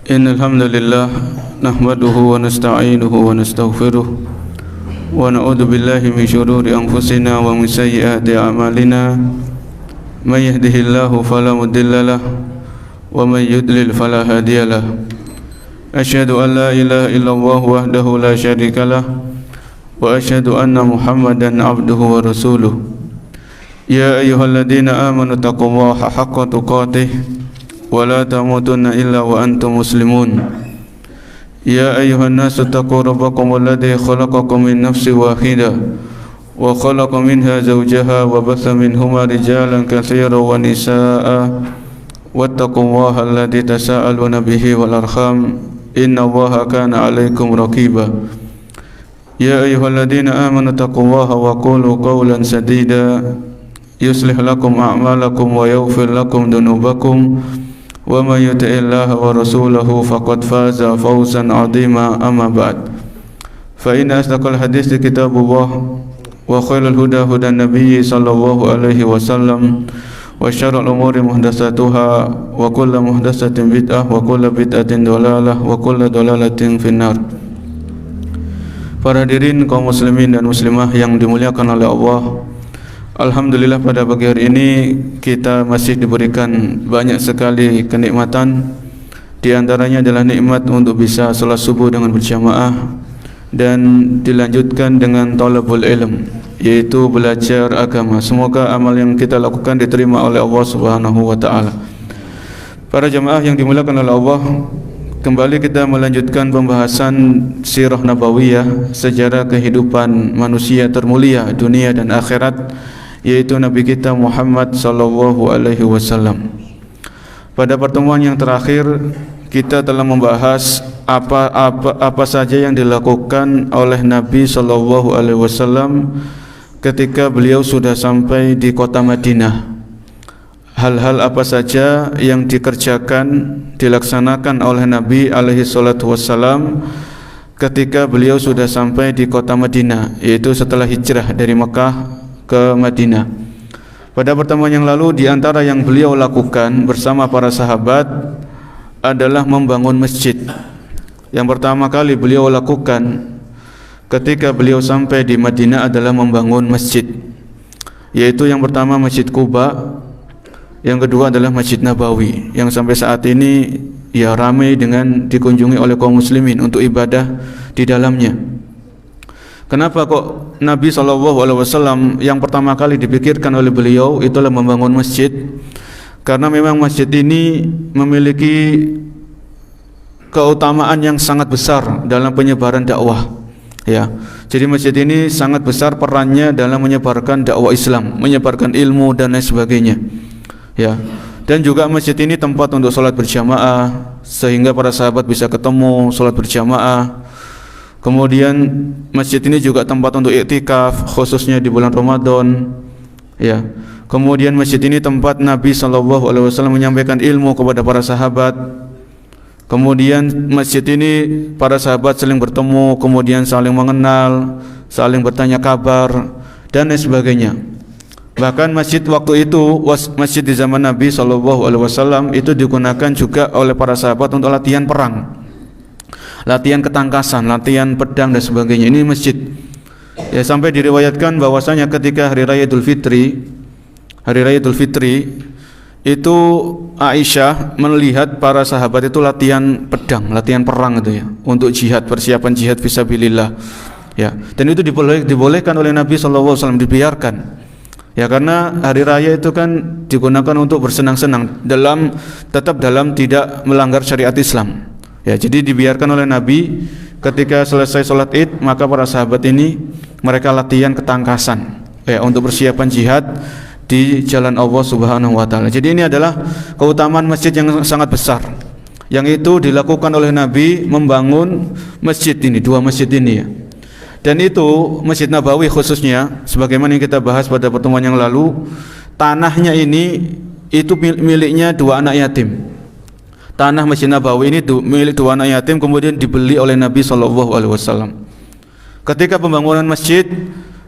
إن الحمد لله نحمده ونستعينه ونستغفره ونعوذ بالله من شرور أنفسنا ومن سيئات أعمالنا من يهده الله فلا مضل له ومن يضلل فلا هادي له أشهد أن لا إله إلا الله وحده لا شريك له وأشهد أن محمدا عبده ورسوله يا أيها الذين آمنوا اتقوا الله حق تقاته ولا تموتن إلا وأنتم مسلمون يا أيها الناس اتقوا ربكم الذي خلقكم من نفس واحدة وخلق منها زوجها وبث منهما رجالا كثيرا ونساء واتقوا الله الذي تساءلون به والأرحام إن الله كان عليكم رقيبا يا أيها الذين آمنوا اتقوا الله وقولوا قولا سديدا يصلح لكم أعمالكم ويغفر لكم ذنوبكم ومن يطع الله ورسوله فقد فاز فوزا عظيما أما بعد فإن أصدق الحديث كتاب الله وخير الهدى هدى النبي صلى الله عليه وسلم وشر الأمور محدثاتها وكل محدثة بدعة وكل بدعة ضلالة وكل ضلالة في النار. Para hadirin kaum muslimin dan muslimah yang dimuliakan oleh Allah, alhamdulillah pada pagi hari ini kita masih diberikan banyak sekali kenikmatan. Di antaranya adalah nikmat untuk bisa salat subuh dengan berjamaah dan dilanjutkan dengan talabul ilm, yaitu belajar agama. Semoga amal yang kita lakukan diterima oleh Allah Subhanahu wa taala. Para jamaah yang dimuliakan oleh Allah, kembali kita melanjutkan pembahasan sirah nabawiyah, sejarah kehidupan manusia termulia dunia dan akhirat, yaitu Nabi kita Muhammad sallallahu alaihi wasallam. Pada pertemuan yang terakhir kita telah membahas apa saja yang dilakukan oleh Nabi sallallahu alaihi wasallam ketika beliau sudah sampai di kota Madinah. Hal-hal apa saja yang dilaksanakan oleh Nabi alaihi salatu wassalam ketika beliau sudah sampai di kota Madinah, yaitu setelah hijrah dari Mekah ke Madinah. Pada pertemuan yang lalu, di antara yang beliau lakukan bersama para sahabat adalah membangun masjid. Yang pertama kali beliau lakukan ketika beliau sampai di Madinah adalah membangun masjid, yaitu yang pertama Masjid Quba, yang kedua adalah Masjid Nabawi, yang sampai saat ini ya ramai dengan dikunjungi oleh kaum muslimin untuk ibadah di dalamnya. Kenapa kok Nabi SAW yang pertama kali dipikirkan oleh beliau itulah membangun masjid? Karena memang masjid ini memiliki keutamaan yang sangat besar dalam penyebaran dakwah. Ya, jadi masjid ini sangat besar perannya dalam menyebarkan dakwah Islam, menyebarkan ilmu dan lain sebagainya. Ya, dan juga masjid ini tempat untuk sholat berjamaah, sehingga para sahabat bisa ketemu sholat berjamaah. Kemudian masjid ini juga tempat untuk iktikaf, khususnya di bulan Ramadan. Ya, kemudian masjid ini tempat Nabi SAW menyampaikan ilmu kepada para sahabat. Kemudian masjid ini para sahabat saling bertemu, kemudian saling mengenal, saling bertanya kabar dan lain sebagainya. Bahkan masjid waktu itu, masjid di zaman Nabi SAW itu digunakan juga oleh para sahabat untuk latihan perang, latihan ketangkasan, latihan pedang dan sebagainya. Ini masjid. Ya, sampai diriwayatkan bahwasanya ketika hari raya Idul Fitri itu Aisyah melihat para sahabat itu latihan pedang, latihan perang itu ya, untuk jihad, persiapan jihad fisabilillah. Ya, dan itu dibolehkan oleh Nabi SAW, dibiarkan. Ya, karena hari raya itu kan digunakan untuk bersenang-senang tetap dalam tidak melanggar syariat Islam. Ya, jadi dibiarkan oleh Nabi. Ketika selesai sholat Id, maka para sahabat ini mereka latihan ketangkasan ya, untuk persiapan jihad di jalan Allah Subhanahu wa taala. Jadi ini adalah keutamaan masjid yang sangat besar, yang itu dilakukan oleh Nabi, membangun masjid ini, dua masjid ini ya. Dan itu Masjid Nabawi khususnya, sebagaimana yang kita bahas pada pertemuan yang lalu, tanahnya ini itu miliknya dua anak yatim. Tanah Masjid Nabawi ini milik dua anak yatim, kemudian dibeli oleh Nabi SAW. Ketika pembangunan masjid,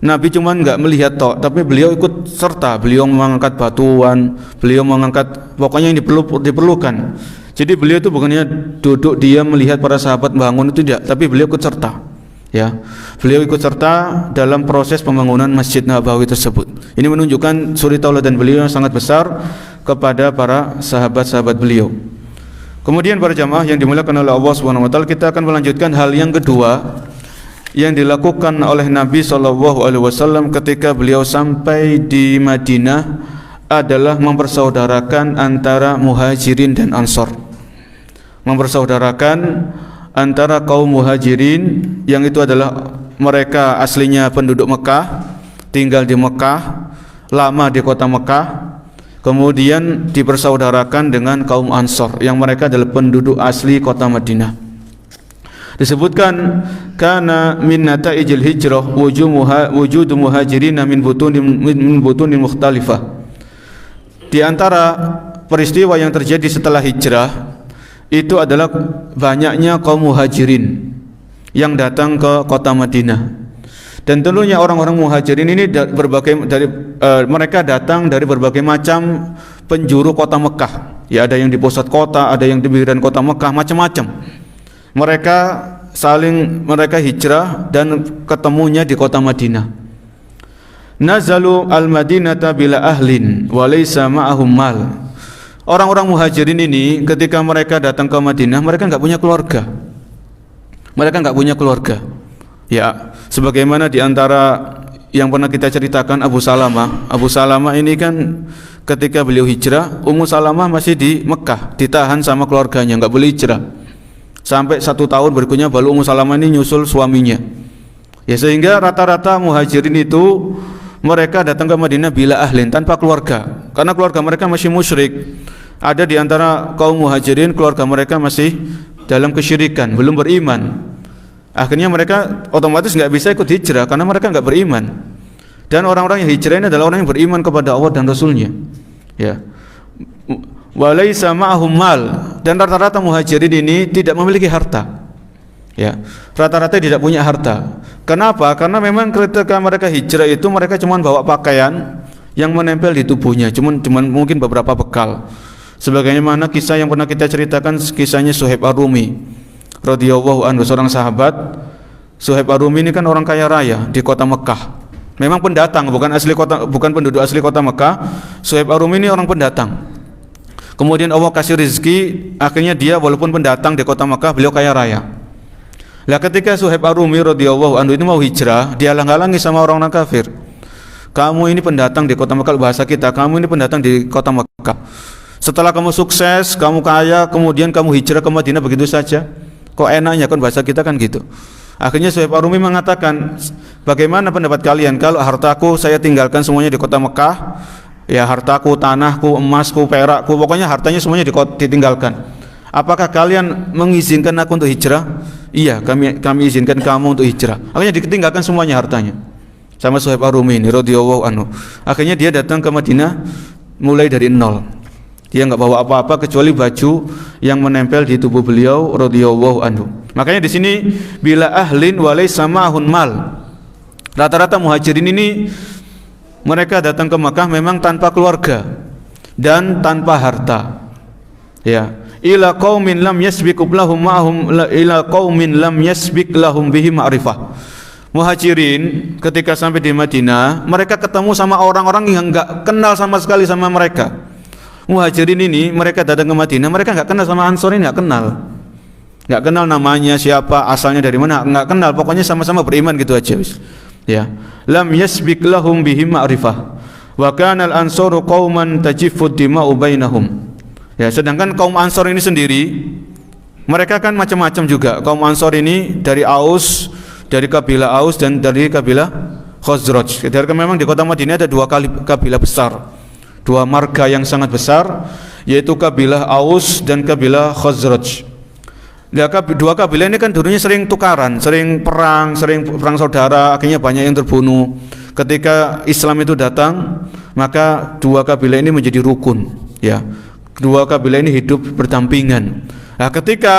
Nabi cuma enggak melihat tok, tapi beliau ikut serta. Beliau mengangkat batuan, beliau mengangkat pokoknya yang diperlukan. Jadi beliau itu bukannya duduk diam melihat para sahabat bangun, itu tidak, tapi beliau ikut serta. Ya, beliau ikut serta dalam proses pembangunan Masjid Nabawi tersebut. Ini menunjukkan suri tauladan beliau yang sangat besar kepada para sahabat-sahabat beliau. Kemudian para jamaah yang dimuliakan oleh Allah Subhanahu wa taala, kita akan melanjutkan hal yang kedua yang dilakukan oleh Nabi SAW ketika beliau sampai di Madinah adalah mempersaudarakan antara Muhajirin dan Ansor. Mempersaudarakan antara kaum Muhajirin yang itu adalah mereka aslinya penduduk Mekah, tinggal di Mekah, lama di kota Mekah, kemudian dipersaudarakan dengan kaum Ansor yang mereka adalah penduduk asli kota Madinah. Disebutkan kana min nataijil hijrah wujudu muhajirin min butunin mukhtalifah. Di antara peristiwa yang terjadi setelah hijrah itu adalah banyaknya kaum Muhajirin yang datang ke kota Madinah. Dan tentunya orang-orang Muhajirin ini mereka datang dari berbagai macam penjuru kota Mekah. Ya, ada yang di pusat kota, ada yang di pinggiran kota Mekah, macam-macam. Mereka hijrah dan ketemunya di kota Madinah. Nazalu al-Madinata bila ahlin wa laysa ma'ahum mal. Orang-orang Muhajirin ini ketika mereka datang ke Madinah, mereka enggak punya keluarga. Mereka enggak punya keluarga. Ya, sebagaimana di antara yang pernah kita ceritakan Abu Salamah. Abu Salamah ini kan ketika beliau hijrah, Ummu Salamah masih di Mekah, ditahan sama keluarganya, enggak boleh hijrah. Sampai 1 tahun berikutnya baru Ummu Salamah ini nyusul suaminya. Ya, sehingga rata-rata Muhajirin itu mereka datang ke Madinah bila ahlin, tanpa keluarga, karena keluarga mereka masih musyrik. Ada di antara kaum Muhajirin keluarga mereka masih dalam kesyirikan, belum beriman. Akhirnya mereka otomatis nggak bisa ikut hijrah karena mereka nggak beriman. Dan orang-orang yang hijrah ini adalah orang yang beriman kepada Allah dan Rasulnya. Ya, walaysa ma'ahum mal, dan rata-rata Muhajirin ini tidak memiliki harta. Ya, rata-rata tidak punya harta. Kenapa? Karena memang ketika mereka hijrah itu mereka cuma bawa pakaian yang menempel di tubuhnya, cuma mungkin beberapa bekal. Sebagaimana kisah yang pernah kita ceritakan, kisahnya Suhaib Ar-Rumi radhiyallahu anhu, seorang sahabat. Suhaib Ar-Rumi ini kan orang kaya raya di kota Mekah. Memang pendatang, bukan penduduk asli kota Mekah. Suhaib Ar-Rumi ini orang pendatang. Kemudian Allah kasih rezeki, akhirnya dia walaupun pendatang di kota Mekah, beliau kaya raya. Lah ketika Suhaib Ar-Rumi radhiyallahu anhu itu mau hijrah, dia halang-halangi sama orang-orang kafir. Kamu ini pendatang di kota Mekah, bahasa kita, kamu ini pendatang di kota Mekah. Setelah kamu sukses, kamu kaya, kemudian kamu hijrah ke Madinah begitu saja. Kok enaknya, kan bahasa kita kan gitu. Akhirnya Suhaib Ar-Rumi mengatakan, bagaimana pendapat kalian kalau hartaku saya tinggalkan semuanya di kota Mekah? Ya, hartaku, tanahku, emasku, perakku, pokoknya hartanya semuanya ditinggalkan. Apakah kalian mengizinkan aku untuk hijrah? Iya, kami izinkan kamu untuk hijrah. Akhirnya ditinggalkan semuanya hartanya sama Suhaib Ar-Rumi ini radhiyallahu anhu. Akhirnya dia datang ke Madinah mulai dari nol. Dia enggak bawa apa-apa kecuali baju yang menempel di tubuh beliau radhiyallahu anhu. Makanya di sini bila ahlin wa laysa ma'ahum mal. Rata-rata Muhajirin ini mereka datang ke Makkah memang tanpa keluarga dan tanpa harta. Ya, ila qaumin lam yasbiq lahum ma'hum ila qaumin lam yasbiq lahum bihi ma'rifah. Muhajirin ketika sampai di Madinah, mereka ketemu sama orang-orang yang enggak kenal sama sekali sama mereka. Muhajirin ini mereka datang ke Madinah, mereka enggak kenal sama Ansor ini, enggak kenal namanya siapa, asalnya dari mana, enggak kenal, pokoknya sama-sama beriman gitu aja. Ya, lam yasbiq lahum bihi ma'rifah. Wa kana al-ansaru qauman tajiffu dima'u bainahum. Ya, sedangkan kaum Ansor ini sendiri mereka kan macam-macam juga. Kaum Ansor ini dari Aus, dari kabilah Aus dan dari kabilah Khazraj. Karena memang di kota Madinah ada 2 kabilah besar, 2 marga yang sangat besar, yaitu kabilah Aus dan kabilah Khazraj. Dua kabilah ini kan dulunya sering tukaran, sering perang saudara, akhirnya banyak yang terbunuh. Ketika Islam itu datang, maka 2 kabilah ini menjadi rukun. Ya, 2 kabilah ini hidup berdampingan. Nah, ketika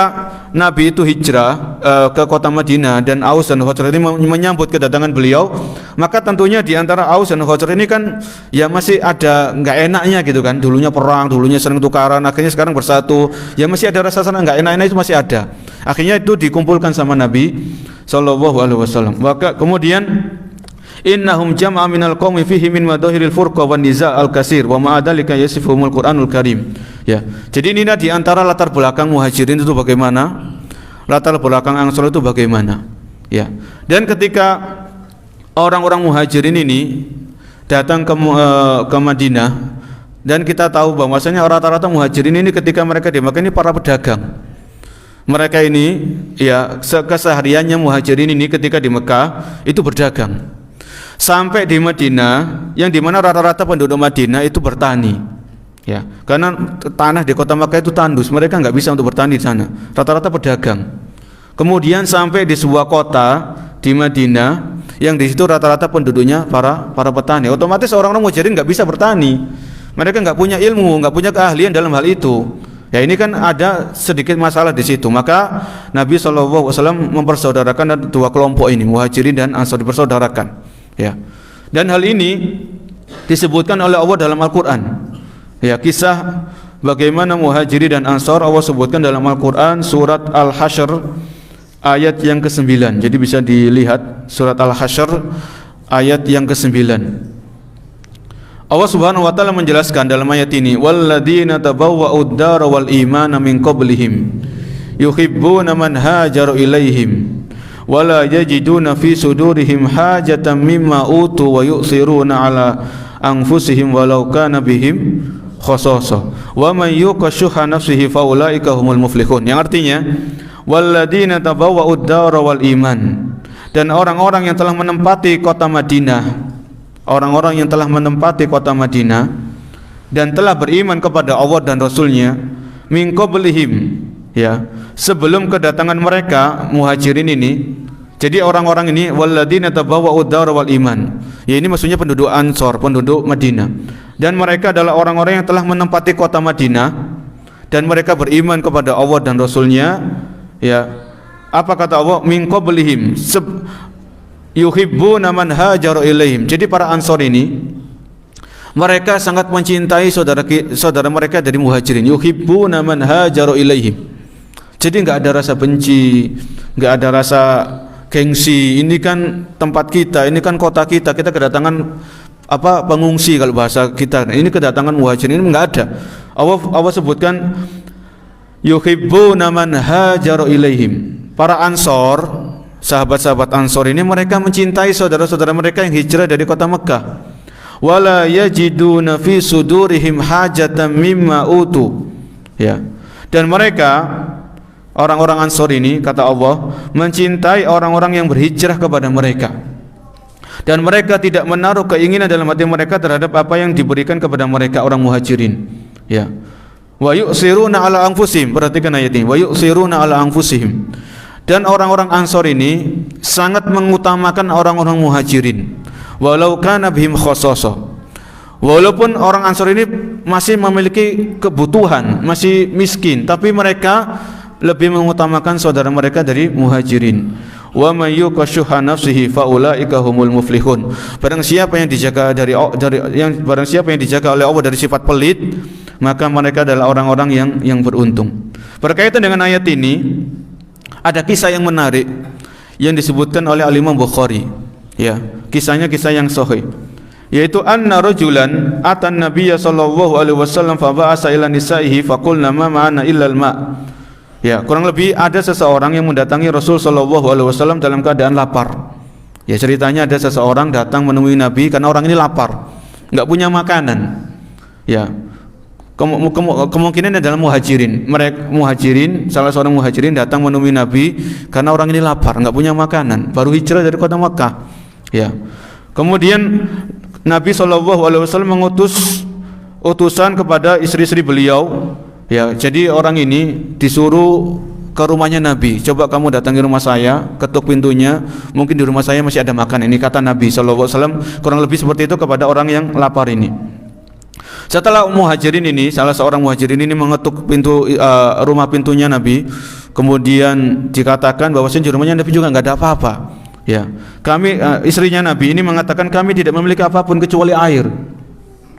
Nabi itu hijrah ke kota Madinah dan Aus dan Khazraj ini menyambut kedatangan beliau, maka tentunya di antara Aus dan Khazraj ini kan ya masih ada nggak enaknya gitu kan. Dulunya perang, dulunya sering tukaran, akhirnya sekarang bersatu. Ya masih ada rasa senang nggak enaknya itu masih ada. Akhirnya itu dikumpulkan sama Nabi sallallahu alaihi wasallam. Maka kemudian innahum jam'a minal qaumi fihi min madahiril furqa wan niza' al-katsir wa ma dzalika yasifumul Qur'anul Karim. Ya. Jadi ini di antara latar belakang Muhajirin itu bagaimana? Latar belakang Ansor itu bagaimana? Ya. Dan ketika orang-orang Muhajirin ini datang ke Madinah dan kita tahu bahwasanya rata-rata Muhajirin ini ketika mereka di Makkah ini para pedagang. Mereka ini ya kesehariannya Muhajirin ini ketika di Mekah itu berdagang. Sampai di Madinah yang dimana rata-rata penduduk Madinah itu bertani. Ya, karena tanah di kota Makkah itu tandus, mereka nggak bisa untuk bertani di sana. Rata-rata pedagang. Kemudian sampai di sebuah kota di Madinah yang di situ rata-rata penduduknya para petani. Otomatis orang-orang Muhajirin nggak bisa bertani. Mereka nggak punya ilmu, nggak punya keahlian dalam hal itu. Ya ini kan ada sedikit masalah di situ. Maka Nabi SAW mempersaudarakan dua kelompok ini, Muhajirin dan Ansor dipersaudarakan. Ya. Dan hal ini disebutkan oleh Allah dalam Al-Qur'an. Ya, kisah bagaimana Muhajirin dan Ansor Allah sebutkan dalam Al-Qur'an surat Al-Hasyr ayat yang ke-9. Jadi bisa dilihat surat Al-Hasyr ayat yang ke-9. Allah Subhanahu wa taala menjelaskan dalam ayat ini, walladzina tabawwa'ud dara wal imana min qablihim yuhibbuna man hajaru ilaihim wala yajiduna fi sudurihim hajatan mimma utu wa yu'siruna ala anfusihim walau kana bihim khasasah wa man yuqashuha nafsihi faulaika humul muflihun. Yang artinya walladzina tabawwa'ud dara wal iman, dan orang-orang yang telah menempati kota Madinah, orang-orang yang telah menempati kota Madinah dan telah beriman kepada Allah dan Rasulnya min qablihim, ya, sebelum kedatangan mereka Muhajirin ini. Jadi orang-orang ini walladzina tabawwa'ud dara wal iman, ya ini maksudnya penduduk Ansor, penduduk Madinah, dan mereka adalah orang-orang yang telah menempati kota Madinah dan mereka beriman kepada Allah dan Rasulnya. Ya, apa kata Allah? Min qablihim yuhibbuna man hajaru ilaihim. Jadi para Ansor ini mereka sangat mencintai saudara mereka dari Muhajirin. Yuhibbuna man hajaru ilaihim. Jadi enggak ada rasa benci, enggak ada rasa gengsi. Ini kan tempat kita, ini kan kota kita, kita kedatangan pengungsi kalau bahasa kita. Ini kedatangan Muhajirin, ini enggak ada. Allah sebutkan yuhibbuna man hajaru ilaihim. Para Ansor, sahabat-sahabat Ansor ini mereka mencintai saudara-saudara mereka yang hijrah dari kota Mekah. Wala yajiduna fi sudurihim hajatan mimma utu. Ya. Dan mereka orang-orang Ansor ini kata Allah mencintai orang-orang yang berhijrah kepada mereka. Dan mereka tidak menaruh keinginan dalam hati mereka terhadap apa yang diberikan kepada mereka orang Muhajirin. Ya. Wa yu'siruna ala anfusihim. Perhatikan ayat ini. Wa yu'siruna ala anfusihim. Dan orang-orang Ansor ini sangat mengutamakan orang-orang Muhajirin. Walau kana bihim khasasah. Walaupun orang Ansor ini masih memiliki kebutuhan, masih miskin, tapi mereka lebih mengutamakan saudara mereka dari Muhajirin. Wa may yuqashuha nafsihi faulaika humul muflihun. Barang siapa yang dijaga barang siapa yang dijaga oleh Allah dari sifat pelit, maka mereka adalah orang-orang yang beruntung. Berkaitan dengan ayat ini ada kisah yang menarik yang disebutkan oleh Al-Imam Bukhari. Ya, kisahnya kisah yang sahih. Yaitu anna rajulan atan nabiyya sallallahu alaihi wasallam fa ba'asa ila nisaihi faqulna ma ma'ana illa al-ma'. Ya, kurang lebih ada seseorang yang mendatangi Rasul sallallahu alaihi wasallam dalam keadaan lapar. Ya, ceritanya ada seseorang datang menemui Nabi karena orang ini lapar, enggak punya makanan. Ya. Kemungkinan adalah Muhajirin. Mereka Muhajirin, salah seorang Muhajirin datang menemui Nabi karena orang ini lapar, enggak punya makanan, baru hijrah dari kota Makkah. Ya. Kemudian Nabi SAW mengutus utusan kepada istri-istri beliau. Ya, jadi orang ini disuruh ke rumahnya Nabi. Coba kamu datangi rumah saya, ketuk pintunya, mungkin di rumah saya masih ada makan. Ini kata Nabi SAW kurang lebih seperti itu kepada orang yang lapar ini. Setelah Muhajirin ini, salah seorang Muhajirin ini mengetuk pintu rumah pintunya Nabi, kemudian dikatakan bahwa di rumahnya Nabi juga nggak ada apa-apa. Ya, kami istrinya Nabi ini mengatakan kami tidak memiliki apapun kecuali air.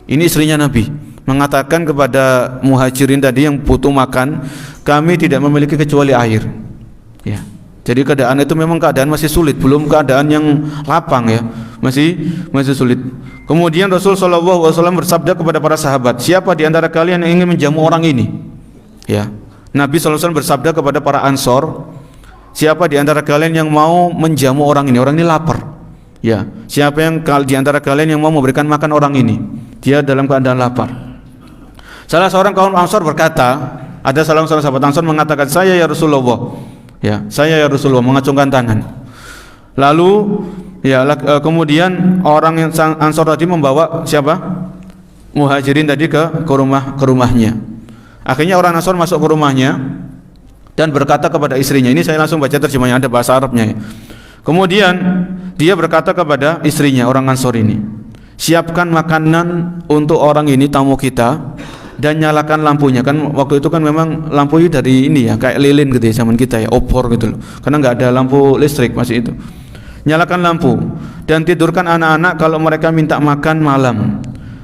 Ini istrinya Nabi mengatakan kepada Muhajirin tadi yang butuh makan, kami tidak memiliki kecuali air. Ya. Jadi keadaan itu memang keadaan masih sulit, belum keadaan yang lapang ya, masih sulit. Kemudian Rasul SAW bersabda kepada para sahabat, siapa di antara kalian yang ingin menjamu orang ini? Ya, Nabi SAW bersabda kepada para Ansor, siapa di antara kalian yang mau menjamu orang ini lapar. Ya, siapa yang di antara kalian yang mau memberikan makan orang ini? Dia dalam keadaan lapar. Salah seorang kaum Ansor berkata, ada salah seorang sahabat Ansor mengatakan, saya ya Rasulullah. Ya, saya ya Rasulullah, mengacungkan tangan. Lalu ya kemudian orang yang Ansor tadi membawa siapa? Muhajirin tadi ke rumahnya. Akhirnya orang Ansor masuk ke rumahnya dan berkata kepada istrinya, ini saya langsung baca terjemahnya, ada bahasa Arabnya ya. Kemudian dia berkata kepada istrinya, orang Ansor ini, siapkan makanan untuk orang ini, tamu kita, dan nyalakan lampunya. Kan waktu itu kan memang lampunya dari ini ya, kayak lilin gitu ya zaman kita ya, obor gitu loh, karena nggak ada lampu listrik masih itu. Nyalakan lampu dan tidurkan anak-anak kalau mereka minta makan malam.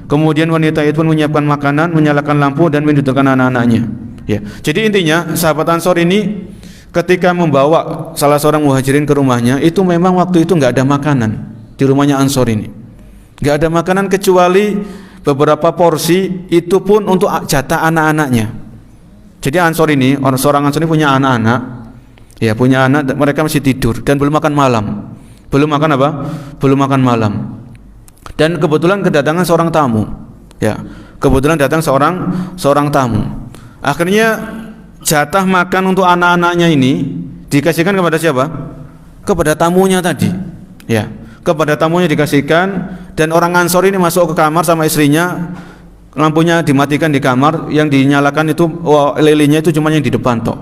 Kemudian wanita itu pun menyiapkan makanan, menyalakan lampu dan menidurkan anak-anaknya. Ya, jadi intinya sahabat Ansor ini ketika membawa salah seorang Muhajirin ke rumahnya, itu memang waktu itu nggak ada makanan di rumahnya Ansor ini, nggak ada makanan kecuali beberapa porsi, itu pun untuk jatah anak-anaknya. Jadi Ansor ini, seorang Ansor ini punya anak-anak, ya punya anak, mereka masih tidur dan belum makan malam. Belum makan apa? Belum makan malam. Dan kebetulan kedatangan seorang tamu. Ya, kebetulan datang seorang tamu. Akhirnya jatah makan untuk anak-anaknya ini dikasihkan kepada siapa? Kepada tamunya tadi. Ya, kepada tamunya dikasihkan. Dan orang Ansor ini masuk ke kamar sama istrinya, lampunya dimatikan di kamar, yang dinyalakan itu lilinnya itu cuma yang di depan toh.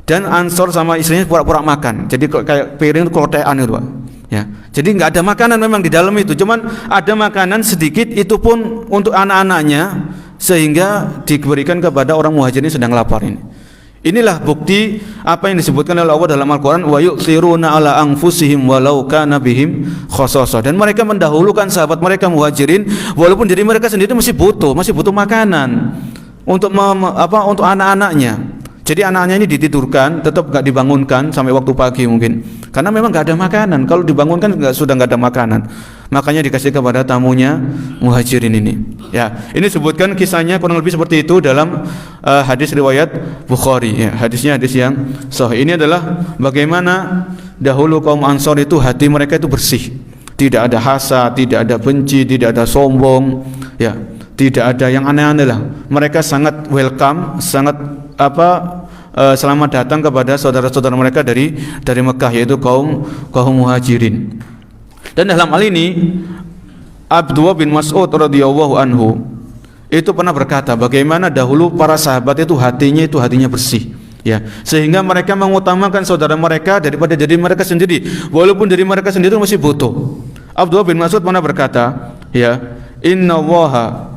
Dan Ansor sama istrinya pura-pura makan, jadi kayak piring klotean itu Pak. Ya, jadi nggak ada makanan memang di dalam itu, cuman ada makanan sedikit, itu pun untuk anak-anaknya, sehingga diberikan kepada orang Muhajirin sedang lapar ini. Inilah bukti apa yang disebutkan oleh Allah dalam Al-Quran, wa yu'thiruna ala anfusihim walau kana bihim khasasah. Dan mereka mendahulukan sahabat mereka Muhajirin walaupun diri mereka sendiri masih butuh makanan untuk untuk anak-anaknya. Jadi anak-anaknya ini ditidurkan, tetap nggak dibangunkan sampai waktu pagi mungkin, karena memang nggak ada makanan. Kalau dibangunkan sudah nggak ada makanan, makanya dikasih kepada tamunya Muhajirin ini. Ya, ini sebutkan kisahnya kurang lebih seperti itu dalam hadis riwayat Bukhari. Ya, hadisnya hadis yang sahih. Ini adalah bagaimana dahulu kaum Ansor itu hati mereka itu bersih, tidak ada hasad, tidak ada benci, tidak ada sombong, ya, tidak ada yang aneh-aneh lah. Mereka sangat welcome, sangat selamat datang kepada saudara-saudara mereka dari Mekah, yaitu kaum Muhajirin. Dan dalam hal ini Abdullah bin Mas'ud radhiyallahu anhu itu pernah berkata bagaimana dahulu para sahabat itu hatinya bersih, ya, sehingga mereka mengutamakan saudara mereka daripada diri mereka sendiri, walaupun diri mereka sendiri masih butuh. Abdullah bin Mas'ud pernah berkata, ya, inna Allaha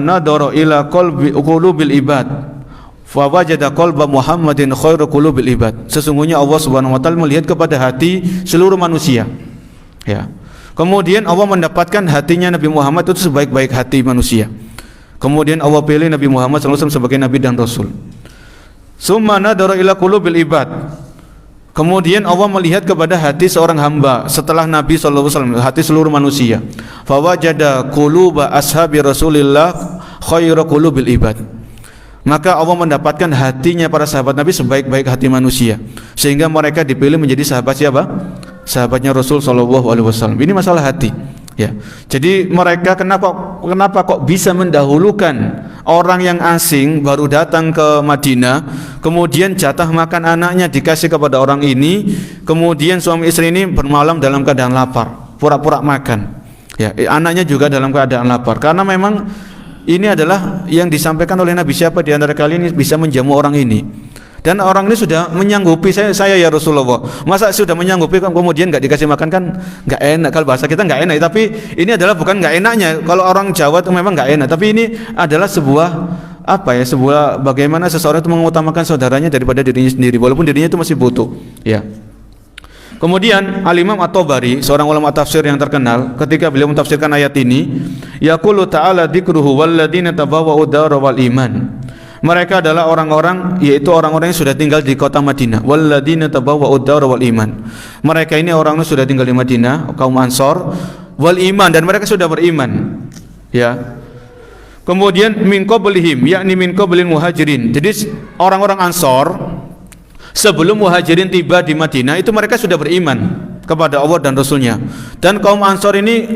nadara ila qulubil ibad fa wajada qalba Muhammadin khairu qulubil ibad. Sesungguhnya Allah Subhanahu wa taala melihat kepada hati seluruh manusia. Ya. Kemudian Allah mendapatkan hatinya Nabi Muhammad itu sebaik-baik hati manusia. Kemudian Allah pilih Nabi Muhammad SAW sebagai nabi dan rasul. Summa nadara ila qulubil ibad. Kemudian Allah melihat kepada hati seorang hamba setelah Nabi SAW, hati seluruh manusia. Fawajada quluba ashabi Rasulillah khairu qulubil ibad. Maka Allah mendapatkan hatinya para sahabat Nabi sebaik-baik hati manusia, sehingga mereka dipilih menjadi sahabat siapa? Sahabatnya Rasul SAW. Ini masalah hati. Ya, jadi mereka kenapa kok bisa mendahulukan orang yang asing baru datang ke Madinah, kemudian jatah makan anaknya dikasih kepada orang ini, kemudian suami istri ini bermalam dalam keadaan lapar, pura-pura makan. Ya, anaknya juga dalam keadaan lapar, karena memang ini adalah yang disampaikan oleh Nabi, siapa di antara kalian bisa menjamu orang ini. Dan orang ini sudah menyanggupi saya ya Rasulullah. Masa sudah menyanggupi kemudian nggak dikasih makan, kan nggak enak. Kalau bahasa kita nggak enak, tapi ini adalah bukan nggak enaknya. Kalau orang Jawa itu memang nggak enak, tapi ini adalah sebuah sebuah bagaimana seseorang itu mengutamakan saudaranya daripada dirinya sendiri, walaupun dirinya itu masih butuh. Ya. Kemudian Al-Imam At-Tabari, seorang ulama tafsir yang terkenal, ketika beliau mentafsirkan ayat ini, yaqulu ta'ala dzikruhu walladzina tabawwa'u ad-dara wal iman. Mereka adalah orang-orang, yaitu orang-orang yang sudah tinggal di kota Madinah. Walladzina tabawwa'u ad-dara wal iman. Mereka ini orang yang sudah tinggal di Madinah, kaum Ansor, wal iman, dan mereka sudah beriman. Ya. Kemudian min qablihim, yakni min qablil muhajirin. Jadi orang-orang Ansor sebelum muhajirin tiba di Madinah itu mereka sudah beriman kepada Allah dan Rasulnya. Dan kaum Ansor ini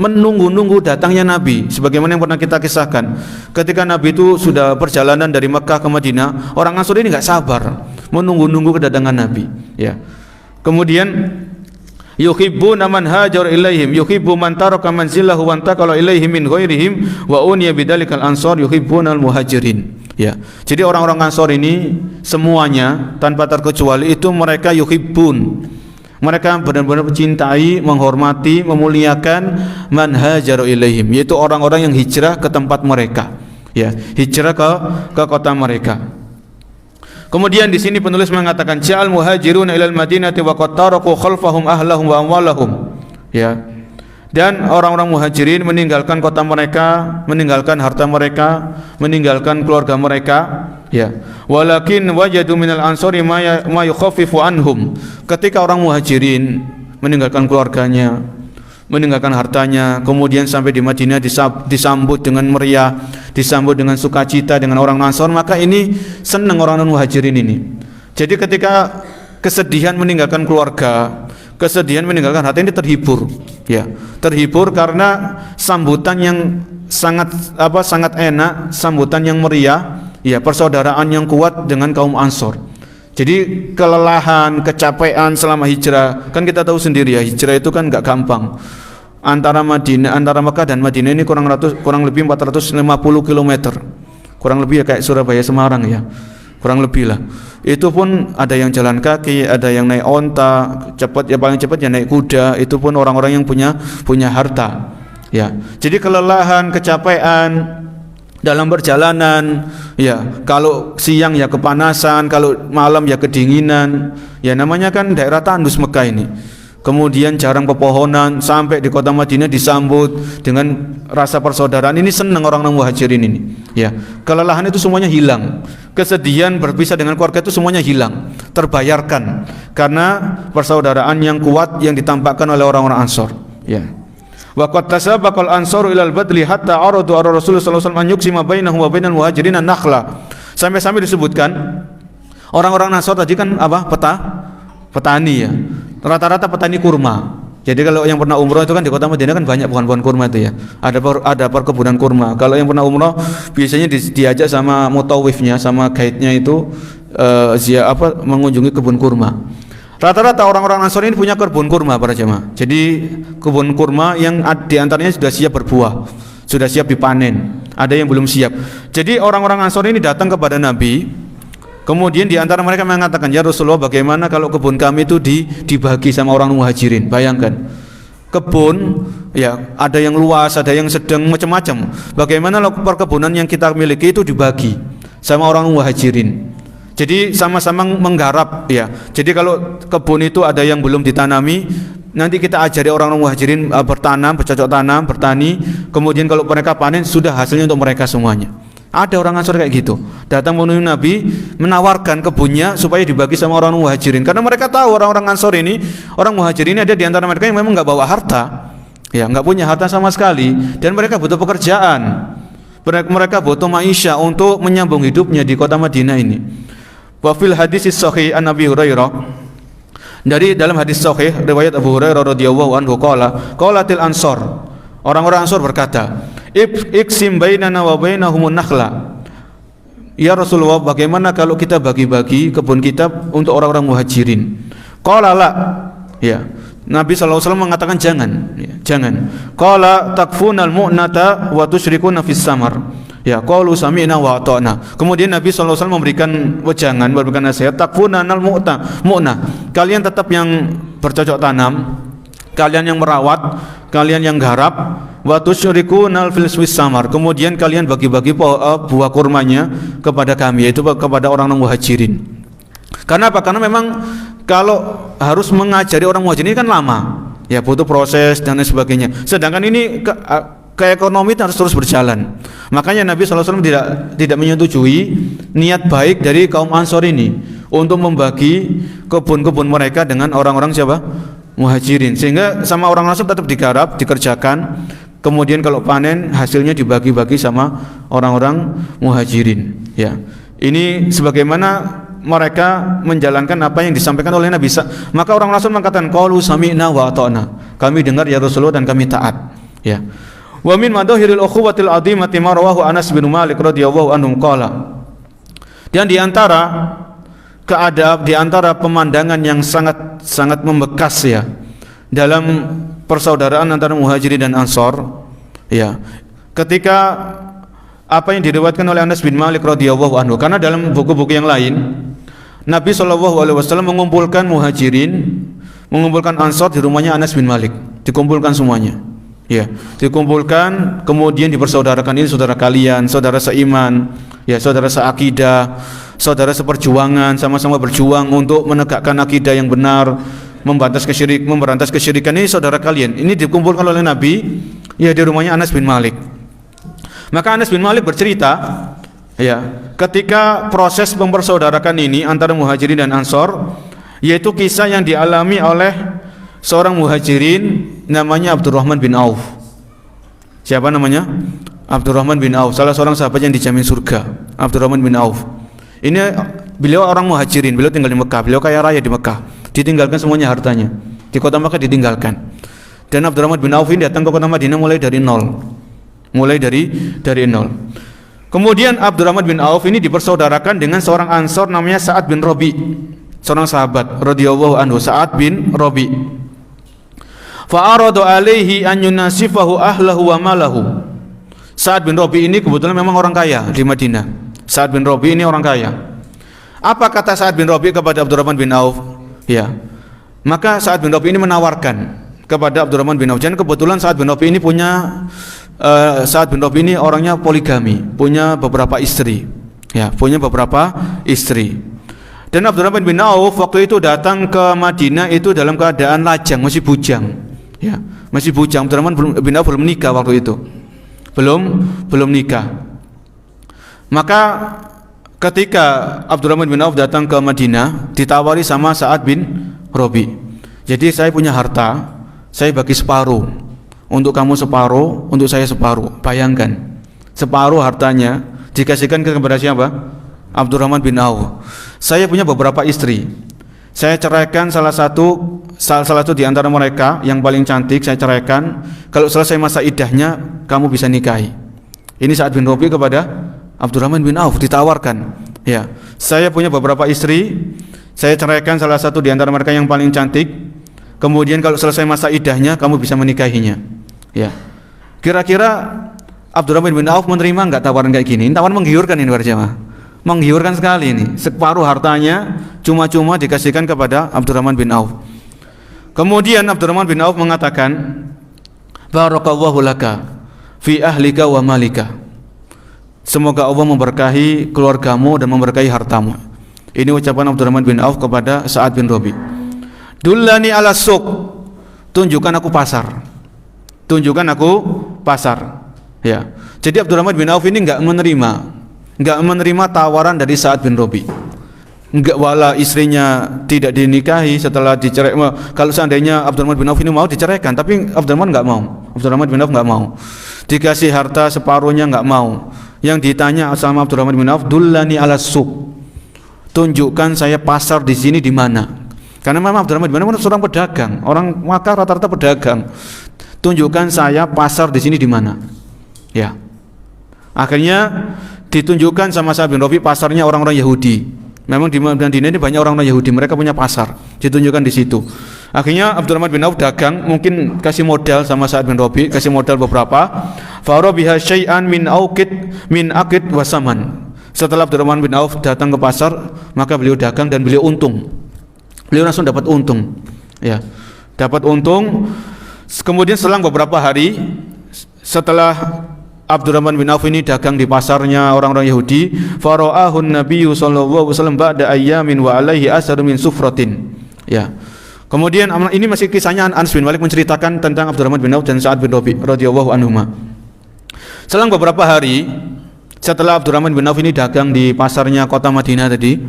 menunggu-nunggu datangnya Nabi, sebagaimana yang pernah kita kisahkan. Ketika Nabi itu sudah perjalanan dari Mekah ke Madinah, orang Ansor ini nggak sabar menunggu-nunggu kedatangan Nabi. Ya. Kemudian yuhibbuna man hajar ilaihim, yuhibbu man taraka manzilahu wa antaqala ilaihim min ghairihim wa uniya bidzalikal ansar yuhibbunal muhajirin. Ya. Jadi orang-orang Ansor ini semuanya tanpa terkecuali itu mereka yuhibbun. Mereka benar-benar mencintai, menghormati, memuliakan man hajaru ilaihim, yaitu orang-orang yang hijrah ke tempat mereka. Ya, hijrah ke kota mereka. Kemudian di sini penulis mengatakan ja'al muhajiruna ilal madinati wa qad taraku khalfahum ahlahum wa amwalahum. Ya. Dan orang-orang muhajirin meninggalkan kota mereka, meninggalkan harta mereka, meninggalkan keluarga mereka. Ya. Walakin wajadu minal ansori ma yukhaffifu anhum. Ketika orang muhajirin meninggalkan keluarganya, meninggalkan hartanya, kemudian sampai di Madinah disambut dengan meriah, disambut dengan sukacita dengan orang Ansor, maka ini senang orang muhajirin ini. Jadi ketika kesedihan meninggalkan keluarga, kesedihan meninggalkan harta ini terhibur, ya, terhibur karena sambutan yang sangat enak, sambutan yang meriah, ya, persaudaraan yang kuat dengan kaum Ansor. Jadi kelelahan, kecapean selama hijrah, kan kita tahu sendiri ya, hijrah itu kan nggak gampang. Antara Mekah dan Madinah ini kurang lebih 450 km, kurang lebih ya kayak Surabaya Semarang ya, kurang lebih lah. Itu pun ada yang jalan kaki, ada yang naik onta, cepat ya, paling cepat ya naik kuda. Itu pun orang-orang yang punya harta. Ya, jadi kelelahan, kecapean dalam perjalanan, ya, kalau siang ya kepanasan, kalau malam ya kedinginan. Ya namanya kan daerah tandus Mekah ini. Kemudian jarang pepohonan, sampai di kota Madinah disambut dengan rasa persaudaraan. Ini senang orang-orang muhajirin ini. Ya, kelelahan itu semuanya hilang. Kesedihan berpisah dengan keluarga itu semuanya hilang, terbayarkan karena persaudaraan yang kuat yang ditampakkan oleh orang-orang Ansor. Ya. Wa qad tasabaqal ansaru ilal badli hatta aradu ar Rasulullah sallallahu alaihi wasallam an yuqsima bainahum wa bainal muhajirin an-nakhla. Sampai-sampai disebutkan orang-orang Ansor tadi kan petani ya. Rata-rata petani kurma. Jadi kalau yang pernah umroh itu kan di kota Madinah kan banyak pohon-pohon kurma itu ya. Ada perkebunan kurma. Kalau yang pernah umroh biasanya diajak sama mutawifnya, sama guide-nya itu mengunjungi kebun kurma. Rata-rata orang-orang Ansor ini punya kebun kurma para jemaah. Jadi kebun kurma yang diantaranya sudah siap berbuah, sudah siap dipanen. Ada yang belum siap. Jadi orang-orang Ansor ini datang kepada Nabi. Kemudian di antara mereka mengatakan, ya Rasulullah, bagaimana kalau kebun kami itu dibagi sama orang muhajirin? Bayangkan, kebun ya ada yang luas, ada yang sedang, macam-macam. Bagaimana kalau perkebunan yang kita miliki itu dibagi sama orang muhajirin? Jadi sama-sama menggarap ya. Jadi kalau kebun itu ada yang belum ditanami, nanti kita ajari orang muhajirin bertanam, bercocok tanam, bertani. Kemudian kalau mereka panen, sudah hasilnya untuk mereka semuanya. Ada orang Ansor kayak gitu, datang menemui Nabi, menawarkan kebunnya supaya dibagi sama orang muhajirin. Karena mereka tahu orang-orang Ansor ini, orang muhajirin ini ada di antara mereka yang memang nggak bawa harta, ya, nggak punya harta sama sekali, dan mereka butuh pekerjaan, mereka butuh maisha untuk menyambung hidupnya di kota Madinah ini. Wa fil hadis sahih an Abi Hurairah, dari dalam hadis sahih riwayat Abu Hurairah radhiyallahu anhu qalatil ansor, orang-orang Ansor berkata, iksim bainana wa bainahumun nakhla. Ya Rasulullah, bagaimana kalau kita bagi-bagi kebun kita untuk orang-orang muhajirin? Qala la. Ya. Nabi SAW mengatakan jangan, ya, jangan. Qala takfunal mu'nata wa tusyrikuna fis samar. Ya, qalu sami'na wa ata'na. Kemudian Nabi sallallahu alaihi wasallam memberikan wejangan, memberikan nasihat, takfunanal mu'na. Kalian tetap yang bercocok tanam, kalian yang merawat, kalian yang garap, wa tusyrikunal fil samar. Kemudian kalian bagi-bagi buah kurmanya kepada kami, yaitu kepada orang Muhajirin. Karena apa? Karena memang kalau harus mengajari orang Muhajirin ini kan lama. Ya, butuh proses dan lain sebagainya. Sedangkan ini ke ekonomi harus terus berjalan. Makanya Nabi SAW tidak menyetujui niat baik dari kaum Ansor ini untuk membagi kebun-kebun mereka dengan orang-orang siapa? Muhajirin. Sehingga sama orang Ansor tetap digarap, dikerjakan. Kemudian kalau panen hasilnya dibagi-bagi sama orang-orang Muhajirin. Ya. Ini sebagaimana mereka menjalankan apa yang disampaikan oleh Nabi. Maka orang Rasul mengatakan qalu sami'na wa ata'na. Kami dengar ya Rasulullah dan kami taat. Ya. Wa min madahiril ukhuwatil 'azimati ma rawahu Anas bin Malik radhiyallahu anhu qala. Dan di antara pemandangan yang sangat membekas ya dalam persaudaraan antara Muhajirin dan Ansor, ya, ketika apa yang diriwayatkan oleh Anas bin Malik radhiyallahu anhu, karena dalam buku-buku yang lain Nabi SAW mengumpulkan Muhajirin, mengumpulkan Ansor di rumahnya Anas bin Malik, dikumpulkan semuanya. Ya, dikumpulkan, kemudian dipersaudarakan, ini saudara kalian, saudara seiman, ya, saudara seakidah, saudara seperjuangan, sama-sama berjuang untuk menegakkan akidah yang benar, memberantas kesyirikan, ini saudara kalian. Ini dikumpulkan oleh Nabi, ya, di rumahnya Anas bin Malik. Maka Anas bin Malik bercerita, ya, ketika proses mempersaudarakan ini antara Muhajirin dan Ansor, yaitu kisah yang dialami oleh seorang Muhajirin namanya Abdurrahman bin Auf. Siapa namanya? Abdurrahman bin Auf, salah seorang sahabat yang dijamin surga. Abdurrahman bin Auf. Ini beliau orang Muhajirin, beliau tinggal di Mekah, beliau kaya raya di Mekah. Ditinggalkan semuanya hartanya. Di kota Mekah ditinggalkan. Dan Abdurrahman bin Auf ini datang ke kota Madinah mulai dari nol. Mulai dari nol. Kemudian Abdurrahman bin Auf ini dipersaudarakan dengan seorang Ansor namanya Sa'ad bin Rabi. Seorang sahabat radhiyallahu anhu, Sa'ad bin Rabi. Fa'aradu alaihi an yunasifahu ahlahu wa malahu. Sa'ad bin Rabi ini kebetulan memang orang kaya di Madinah. Sa'ad bin Rabi ini orang kaya. Apa kata Sa'ad bin Rabi kepada Abdurrahman bin Auf? Ya. Maka Sa'ad bin Rabi ini menawarkan kepada Abdurrahman bin Auf. Dan kebetulan Sa'ad bin Rabi ini Sa'ad bin Rabi ini orangnya poligami, punya beberapa istri. Ya, punya beberapa istri. Dan Abdurrahman bin Auf waktu itu datang ke Madinah itu dalam keadaan lajang, masih bujang. Ya, masih bujang. Abdurrahman bin Auf belum nikah waktu itu. Belum nikah. Maka ketika Abdurrahman bin Auf datang ke Madinah, ditawari sama Sa'ad bin Rabi. Jadi saya punya harta, saya bagi separuh. Untuk kamu separuh, untuk saya separuh. Bayangkan, separuh hartanya dikasihkan kepada siapa? Abdurrahman bin Auf. Saya punya beberapa istri. Saya ceraikan salah satu di antara mereka yang paling cantik, saya ceraikan. Kalau selesai masa iddahnya, kamu bisa nikahi. Ini Sa'ad bin Rabi kepada Abdurrahman bin Auf ditawarkan. Ya, saya punya beberapa istri. Saya ceraikan salah satu di antara mereka yang paling cantik. Kemudian kalau selesai masa iddahnya, kamu bisa menikahinya. Ya. Kira-kira Abdurrahman bin Auf menerima enggak tawaran kayak gini? Ini tawaran menggiurkan ini berjamaah. Menggiurkan sekali ini. Separuh hartanya cuma-cuma dikasihkan kepada Abdurrahman bin Auf. Kemudian Abdurrahman bin Auf mengatakan, barakallahu laka fi ahlika wa malika. Semoga Allah memberkahi keluargamu dan memberkahi hartamu. Ini ucapan Abdurrahman bin Auf kepada Sa'ad bin Rabi. Dullani ala suq. Tunjukkan aku pasar. Tunjukkan aku pasar. Ya. Jadi Abdurrahman bin Auf ini enggak menerima tawaran dari Sa'ad bin Rabi. Enggak, wala istrinya tidak dinikahi setelah dicerai. Kalau seandainya Abdurrahman bin Auf ini mau diceraikan, tapi Abdurrahman enggak mau. Abdurrahman bin Auf enggak mau. Dikasih harta separuhnya enggak mau. Yang ditanya sama Abdurrahman bin Auf, dullani ala suq. Tunjukkan saya pasar di sini di mana? Karena memang Abdurrahman bin Auf seorang pedagang, orang Makkah rata-rata pedagang. Tunjukkan saya pasar di sini di mana? Ya. Akhirnya ditunjukkan sama Sa'ad bin Rabi pasarnya orang-orang Yahudi. Memang di Madinah ini banyak orang-orang Yahudi, mereka punya pasar. Ditunjukkan di situ. Akhirnya Abdurrahman bin Auf dagang, mungkin kasih modal sama Sa'ad bin Rabi, kasih modal beberapa. Fara biha syai'an min aqid wa saman. Setelah Abdurrahman bin Auf datang ke pasar, maka beliau dagang dan beliau untung. Beliau langsung dapat untung. Ya. Dapat untung. Kemudian selang beberapa hari setelah Abdurrahman bin Auf ini dagang di pasarnya orang-orang Yahudi, fara'ahun nabiyyu sallallahu alaihi wasallam ba'da ayyamin wa alaihi asar min sufratin. Ya. Kemudian ini masih kisahnya Anas bin Malik menceritakan tentang Abdurrahman bin Auf dan Sa'ad bin Rabi' radhiyallahu anhuma. Selang beberapa hari setelah Abdurrahman bin Auf ini dagang di pasarnya kota Madinah tadi,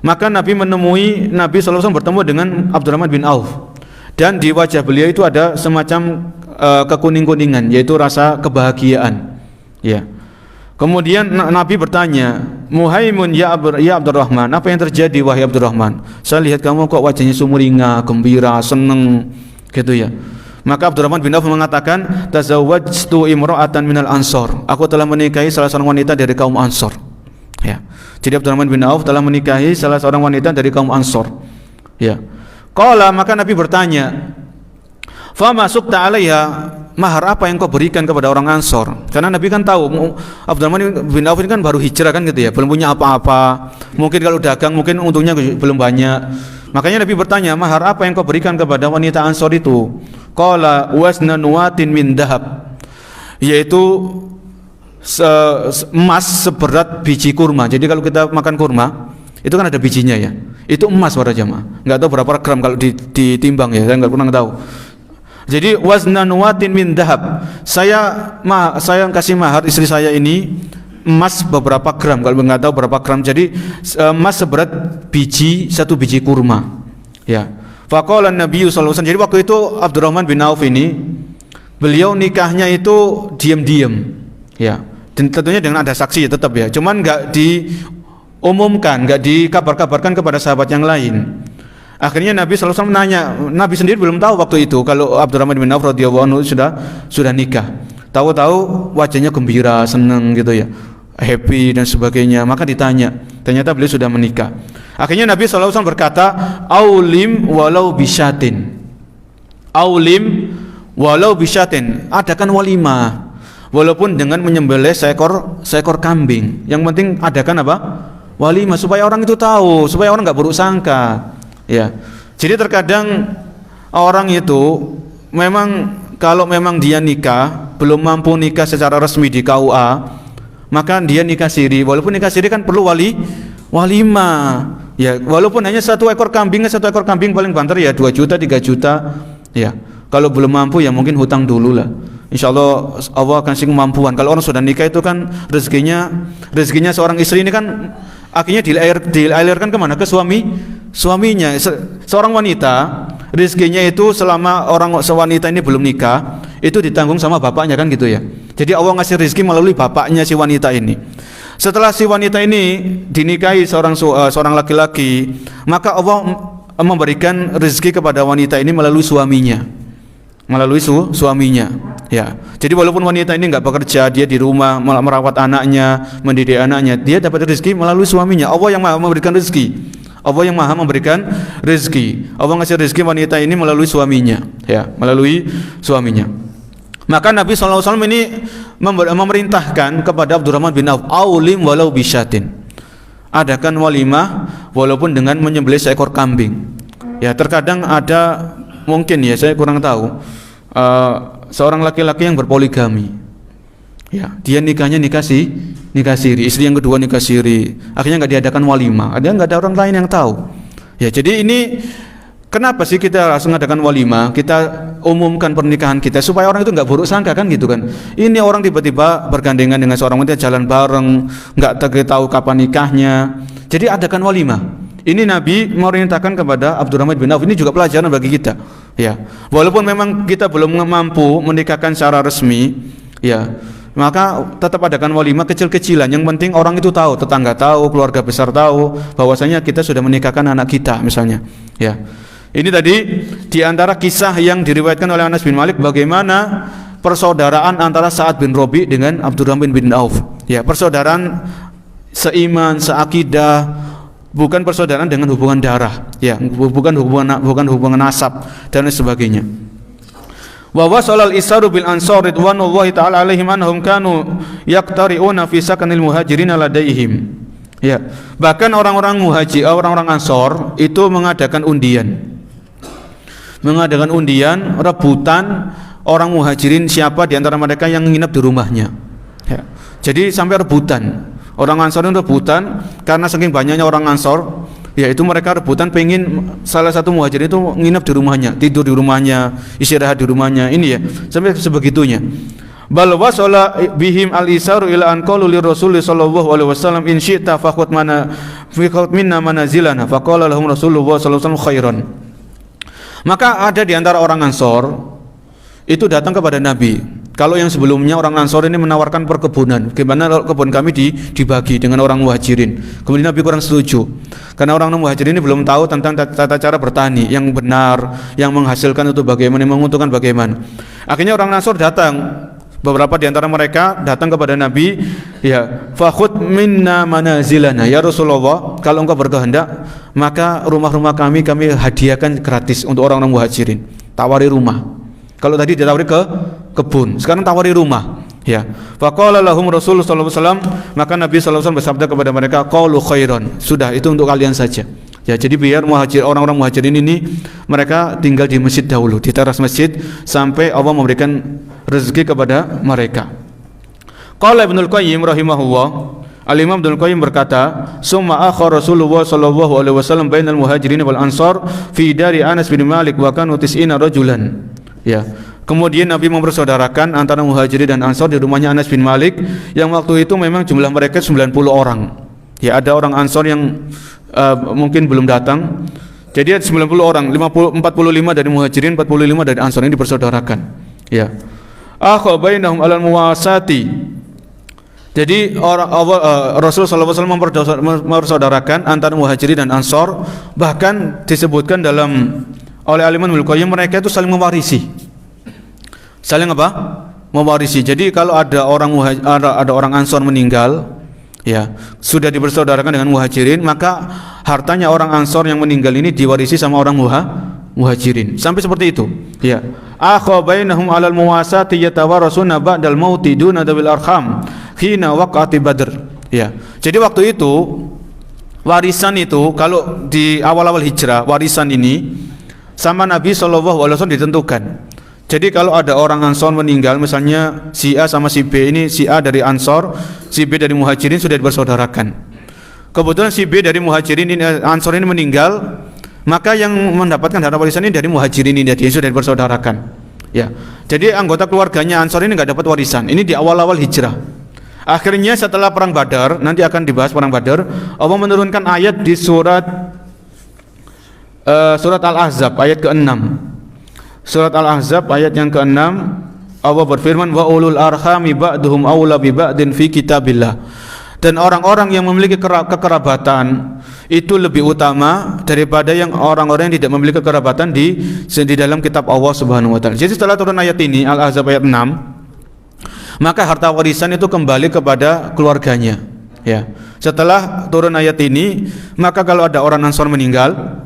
maka Nabi sallallahu alaihi wasallam bertemu dengan Abdurrahman bin Auf. Dan di wajah beliau itu ada semacam kekuning-kuningan, yaitu rasa kebahagiaan. Ya. Kemudian Nabi bertanya, "Muhaimun ya Abdurrahman, apa yang terjadi wahai Abdurrahman? Saya lihat kamu kok wajahnya sumringah, gembira, senang." Gitu ya. Maka Abdurrahman bin Auf mengatakan, "Tazawwajtu imra'atan minal Ansor." Aku telah menikahi salah seorang wanita dari kaum Ansor. Ya. Jadi Abdurrahman bin Auf telah menikahi salah seorang wanita dari kaum Ansor. Ya. Qala, maka Nabi bertanya, "Fama sukta 'alaiha?" Mahar apa yang kau berikan kepada orang Ansor? Karena Nabi kan tahu Abdurrahman bin Auf ini kan baru hijrah kan gitu ya, belum punya apa-apa. Mungkin kalau dagang mungkin untungnya belum banyak. Makanya Nabi bertanya, "Mahar apa yang kau berikan kepada wanita Ansor itu?" Qala wasna nuwatin min dahab. Yaitu emas seberat biji kurma. Jadi kalau kita makan kurma, itu kan ada bijinya ya. Itu emas para jamaah. Enggak tahu berapa gram kalau ditimbang ya, saya enggak pernah tahu. Jadi waznan watin min dahab. Saya kasih mahar istri saya ini emas beberapa gram, kalau enggak tahu berapa gram. Jadi emas seberat satu biji kurma. Ya. Faqala Nabi sallallahu alaihi wasallam. Jadi waktu itu Abdurrahman bin Auf ini beliau nikahnya itu diam-diam. Ya. Dan tentunya dengan ada saksi ya tetap ya. Cuman enggak diumumkan, enggak dikabar-kabarkan kepada sahabat yang lain. Akhirnya Nabi sallallahu alaihi wasallam menanya, Nabi sendiri belum tahu waktu itu kalau Abdurrahman bin Auf radhiyallahu anhu sudah nikah. Tahu-tahu wajahnya gembira, senang gitu ya, happy dan sebagainya. Maka ditanya, ternyata beliau sudah menikah. Akhirnya Nabi sallallahu alaihi wasallam berkata, "Aulim walau bisyatin." Aulim walau bisyatin, adakan walimah walaupun dengan menyembelih seekor kambing. Yang penting adakan apa? Walimah, supaya orang itu tahu, supaya orang enggak buruk sangka. Ya, jadi terkadang orang itu memang kalau memang dia nikah belum mampu nikah secara resmi di KUA, maka dia nikah siri. Walaupun nikah siri kan perlu walimah. Ya, walaupun hanya satu ekor kambing paling banter ya 2 juta 3 juta. Ya, kalau belum mampu ya mungkin hutang dulu lah. Insyaallah Allah akan kasih kemampuan. Kalau orang sudah nikah itu kan rezekinya seorang istri ini kan akhirnya dialirkan kemana? Ke suaminya. Seorang wanita rezekinya itu selama wanita ini belum nikah itu ditanggung sama bapaknya kan gitu ya. Jadi Allah ngasih rezeki melalui bapaknya si wanita ini. Setelah si wanita ini dinikahi seorang laki-laki, maka Allah memberikan rezeki kepada wanita ini melalui suaminya. Ya. Jadi walaupun wanita ini enggak bekerja, dia di rumah merawat anaknya, mendidik anaknya, dia dapat rezeki melalui suaminya. Allah yang Maha memberikan rezeki. Allah ngasih rezeki wanita ini melalui suaminya, ya, melalui suaminya. Maka Nabi sallallahu alaihi wasallam ini memerintahkan kepada Abdurrahman bin Auf, "Aulim walau bisyatin." Adakan walimah walaupun dengan menyembelih seekor kambing. Ya, terkadang ada mungkin ya, saya kurang tahu, seorang laki-laki yang berpoligami. Ya, dia nikahnya nikah siri, istri yang kedua nikah siri. Akhirnya enggak diadakan walimah. Enggak ada orang lain yang tahu. Ya, jadi ini kenapa sih kita harus mengadakan walimah? Kita umumkan pernikahan kita supaya orang itu enggak buruk sangka kan gitu kan. Ini orang tiba-tiba bergandengan dengan seorang wanita, jalan bareng, enggak tahu kapan nikahnya. Jadi adakan walimah. Ini Nabi memerintahkan kepada Abdurrahman bin Auf. Ini juga pelajaran bagi kita. Ya, walaupun memang kita belum mampu menikahkan secara resmi, ya, maka tetap adakan walimah kecil-kecilan. Yang penting orang itu tahu, tetangga tahu, keluarga besar tahu bahwasanya kita sudah menikahkan anak kita misalnya. Ya. Ini tadi di antara kisah yang diriwayatkan oleh Anas bin Malik bagaimana persaudaraan antara Sa'ad bin Rabi dengan Abdurrahman bin Auf. Ya, persaudaraan seiman, seakidah, bukan persaudaraan dengan hubungan darah, ya, bukan hubungan nasab dan lain sebagainya. Wa wasalal isaru bil ansar ridwanullahi ta'ala alaihim annahum kanu yaqtari'una fi sakanil muhajirin ladaihim. Ya, bahkan orang-orang muhajir, orang-orang ansor itu mengadakan undian. Mengadakan undian, rebutan orang muhajirin siapa di antara mereka yang nginep di rumahnya. Ya. Jadi sampai rebutan. Orang ansor itu rebutan karena saking banyaknya orang ansor, yaitu mereka rebutan pengen salah satu muhajirin itu nginep di rumahnya, tidur di rumahnya, istirahat di rumahnya. Ini ya, sampai sebegitunya. Bal wasala bihim al-isaru ila an qalu li Rasul sallallahu alaihi wasallam in syi'ta faqut minna manazilana faqala lahum Rasulullah sallallahu alaihi wasallam khairan. Maka ada di antara orang Ansor itu datang kepada Nabi. Kalau yang sebelumnya orang Ansor ini menawarkan perkebunan, gimana kalau kebun kami dibagi dengan orang Muhajirin. Kemudian Nabi kurang setuju, karena orang Muhajirin ini belum tahu tentang tata cara bertani yang benar, yang menghasilkan itu bagaimana, yang menguntungkan bagaimana. Akhirnya orang Ansor datang, beberapa di antara mereka datang kepada Nabi, ya, fakhud minna manazilana, ya Rasulullah, kalau engkau berkehendak, maka rumah-rumah kami hadiahkan gratis untuk orang-orang Muhajirin. Tawari rumah. Kalau tadi ditawari ke kebun, sekarang tawari rumah. Ya. Faqala lahum Rasulullah sallallahu alaihi wasallam, maka Nabi sallallahu alaihi wasallam bersabda kepada mereka, qaulu khairan. Sudah, itu untuk kalian saja. Ya, jadi biar orang-orang muhajirin ini mereka tinggal di masjid dahulu, di teras masjid sampai Allah memberikan rezeki kepada mereka. Qala Ibnul Qayyim rahimahullah, Al-Imam Ibnul Qayyim berkata, "Summa akhar Rasulullah sallallahu alaihi wasallam bainal muhajirin wal ansar fi dari Anas bin Malik wa kanu 90 rajulan." Ya. Kemudian Nabi mempersaudarakan antara Muhajirin dan Ansor di rumahnya Anas bin Malik yang waktu itu memang jumlah mereka 90 orang. Ya, ada orang Ansor yang mungkin belum datang. Jadi ada 90 orang, 45 dari Muhajirin, 45 dari Ansor ini dipersaudarakan. Ya. Akha bainahum alal muwasati. Jadi Rasulullah SAW mempersaudarakan antara Muhajirin dan Ansor, bahkan disebutkan oleh Al-Imam Ibnul Qayyim mereka itu saling mewarisi. Saling apa? Mewarisi. Jadi kalau ada orang Ansor meninggal, ya, sudah dipersaudarakan dengan Muhajirin, maka hartanya orang Ansor yang meninggal ini diwarisi sama orang Muhajirin. Sampai seperti itu. Ya. Akha bainahum 'alal muwasati yatawarasuna ba'dal mauti duna dawil arham hina waqati Badr. Ya. Jadi waktu itu warisan itu kalau di awal-awal hijrah, warisan ini sama Nabi SAW ditentukan. Jadi kalau ada orang Ansor meninggal, misalnya si A sama si B, ini si A dari Ansor, si B dari Muhajirin, sudah dipersaudarakan. Kebetulan si B dari Muhajirin ini, Ansor ini meninggal, maka yang mendapatkan harta warisan ini dari Muhajirin ini, dia sudah dipersaudarakan. Ya. Jadi anggota keluarganya Ansor ini nggak dapat warisan. Ini di awal-awal hijrah. Akhirnya setelah perang Badar, nanti akan dibahas perang Badar, Allah menurunkan ayat di surat Al-Ahzab ayat ke-6. Surat Al-Ahzab ayat yang ke-6, Allah berfirman, wa ulul arhami ba'duhum awla bi ba'din fi kitabillah. Dan orang-orang yang memiliki kekerabatan itu lebih utama daripada yang orang-orang yang tidak memiliki kekerabatan di dalam kitab Allah Subhanahu wa taala. Jadi setelah turun ayat ini, Al-Ahzab ayat 6, maka harta warisan itu kembali kepada keluarganya. Ya. Setelah turun ayat ini, maka kalau ada orang Ansor meninggal,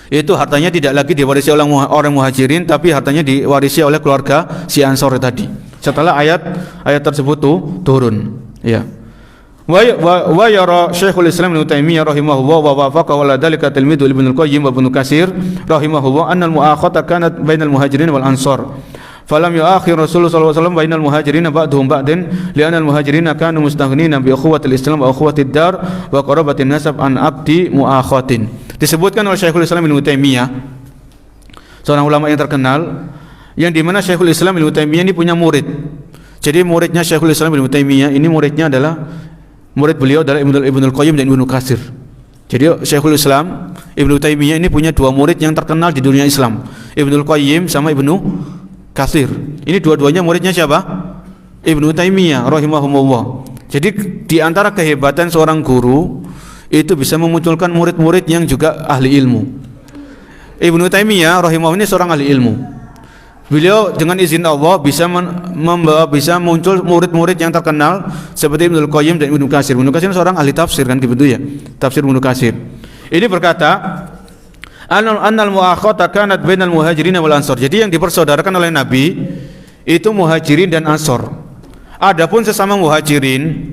itu hartanya tidak lagi diwarisi oleh orang Muhajirin, tapi hartanya diwarisi oleh keluarga si Ansor tadi. Setelah ayat tersebut turun. Ya. Wa yara Syekhul Islam Ibnu Taimiyah rahimahullah wa wafaqahu ala dzalika tilmidu Ibnu Qayyim wa Ibnu Katsir rahimahullah anna al-mu'akhata kanat bainal Muhajirin wal Ansar. Falam yu'akhir Rasulullah sallallahu alaihi wasallam bainal Muhajirin ba'dhum ba'din li'anna al-Muhajirin kanu mustaghnina bi ukhuwatil Islam wa ukhuwatid dar wa qarabatin nasab an aqdi mu'akhatin. Disebutkan oleh Syekhul Islam Ibnu Taimiyah, seorang ulama yang terkenal, yang dimana Syekhul Islam Ibnu Taimiyah ini punya murid. Jadi muridnya Syekhul Islam Ibnu Taimiyah ini muridnya adalah murid beliau adalah Ibnul Qayyim dan Ibnu Katsir. Jadi Syekhul Islam Ibnu Taimiyah ini punya dua murid yang terkenal di dunia Islam, Ibnul Qayyim sama Ibnu Katsir. Ini dua-duanya muridnya siapa? Ibnu Taimiyah rahimahumullah. Jadi di antara kehebatan seorang guru itu bisa memunculkan murid-murid yang juga ahli ilmu. Ibnu Taimiyah rahimahullah ini seorang ahli ilmu. Beliau dengan izin Allah bisa muncul murid-murid yang terkenal seperti Ibnul Qayyim dan Ibnu Katsir. Ibnu Katsir seorang ahli tafsir kan gitu ya. Tafsir Ibnu Katsir. Ini berkata, annal muakhata kanat bainal muhajirin wal ansor. Jadi yang dipersaudarakan oleh Nabi itu muhajirin dan ansor. Adapun sesama muhajirin,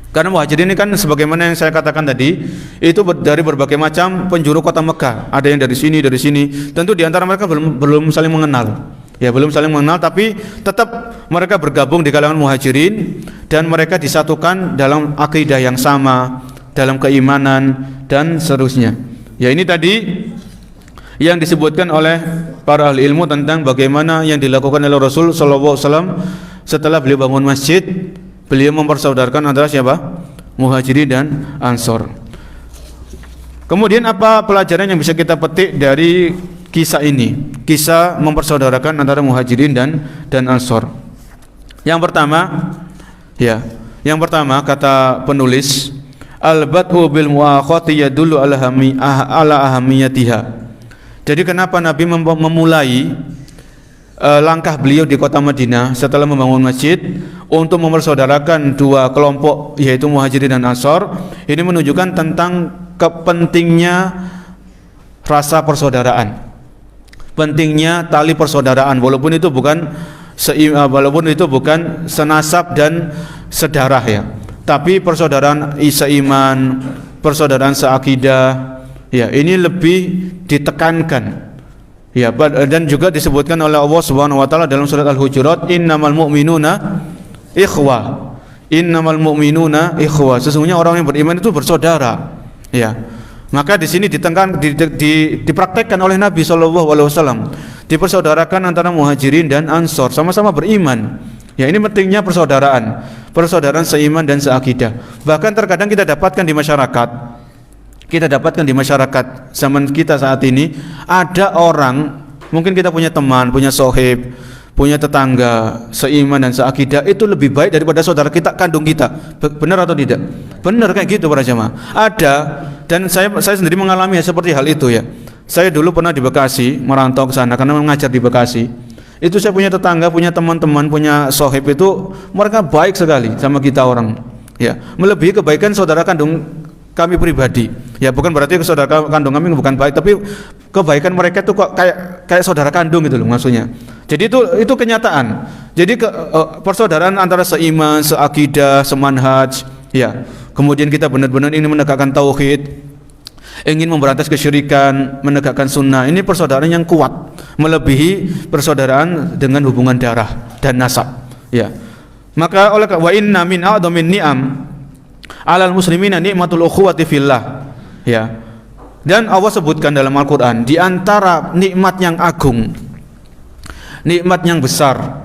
karena muhajirin ini kan sebagaimana yang saya katakan tadi, itu dari berbagai macam penjuru kota Mekah. Ada yang dari sini. Tentu di antara mereka belum saling mengenal. Ya, belum saling mengenal, tapi tetap mereka bergabung di kalangan muhajirin dan mereka disatukan dalam akidah yang sama, dalam keimanan dan seterusnya. Ya, ini tadi yang disebutkan oleh para ahli ilmu tentang bagaimana yang dilakukan oleh Rasul sallallahu alaihi wasallam setelah beliau bangun masjid. Beliau mempersaudarkan antara siapa? Muhajirin dan Ansor. Kemudian apa pelajaran yang bisa kita petik dari kisah ini? Kisah mempersaudarakan antara Muhajirin dan Ansor. Yang pertama kata penulis, al-bad'u bil muakhati yadullu ala ahamiyatiha. Jadi kenapa Nabi memulai langkah beliau di kota Madinah setelah membangun masjid untuk mempersaudarakan dua kelompok, yaitu Muhajirin dan Ansor. Ini menunjukkan tentang kepentingnya rasa persaudaraan, pentingnya tali persaudaraan, walaupun itu bukan senasab dan sedarah ya, tapi persaudaraan seiman, persaudaraan seakidah ya, ini lebih ditekankan. Ya, dan juga disebutkan oleh Allah Subhanahu wa taala dalam surat Al-Hujurat, innamal mu'minuna ikhwah. Innamal mu'minuna ikhwah. Sesungguhnya orang yang beriman itu bersaudara. Ya. Maka di sini dipraktekkan oleh Nabi sallallahu alaihi wasallam. Dipersaudarakan antara Muhajirin dan Ansor, sama-sama beriman. Ya, ini pentingnya persaudaraan. Persaudaraan seiman dan seakidah. Bahkan terkadang kita dapatkan di masyarakat zaman kita saat ini, ada orang, mungkin kita punya teman, punya sohib, punya tetangga seiman dan seakidah, itu lebih baik daripada saudara kita kandung kita. Benar atau tidak? Benar, kayak gitu para jamaah. Ada, dan saya sendiri mengalami seperti hal itu ya. Saya dulu pernah di Bekasi, merantau ke sana karena mengajar di Bekasi. Itu saya punya tetangga, punya teman-teman, punya sohib, itu mereka baik sekali sama kita orang. Ya, melebihi kebaikan saudara kandung kami pribadi. Ya, bukan berarti saudara kandung kami bukan baik, tapi kebaikan mereka itu kok kayak saudara kandung gitu loh maksudnya. Jadi itu kenyataan. Jadi persaudaraan antara seiman, seakidah, semanhaj, ya. Kemudian kita benar-benar ingin menegakkan tauhid, ingin memberantas kesyirikan, menegakkan sunnah. Ini persaudaraan yang kuat, melebihi persaudaraan dengan hubungan darah dan nasab. Ya. Maka wa inna min a'dhamin ni'am 'alal muslimina nikmatul ukhuwati fillah. Ya. Dan Allah sebutkan dalam Al-Qur'an, di antara nikmat yang agung, nikmat yang besar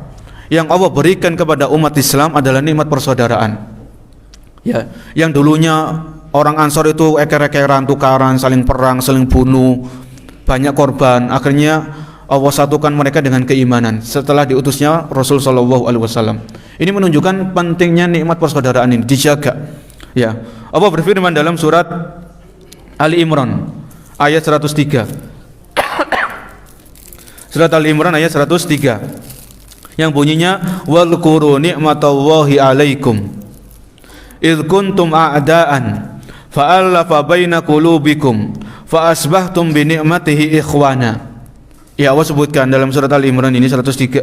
yang Allah berikan kepada umat Islam adalah nikmat persaudaraan. Ya, yang dulunya orang Ansor itu eker-ekeran, tukaran, saling perang, saling bunuh, banyak korban. Akhirnya Allah satukan mereka dengan keimanan setelah diutusnya Rasul sallallahu alaihi wasallam. Ini menunjukkan pentingnya nikmat persaudaraan ini dijaga. Ya, Allah berfirman dalam surat Ali Imran ayat 103. Surat Ali Imran ayat 103 yang bunyinya, walquru ni'matallahi 'alaikum idz kuntum a'daan fa'alafa baina qulubikum fa asbahtum bi ni'matihi ikhwana. Ya, Allah sebutkan dalam surat Ali Imran ini 103,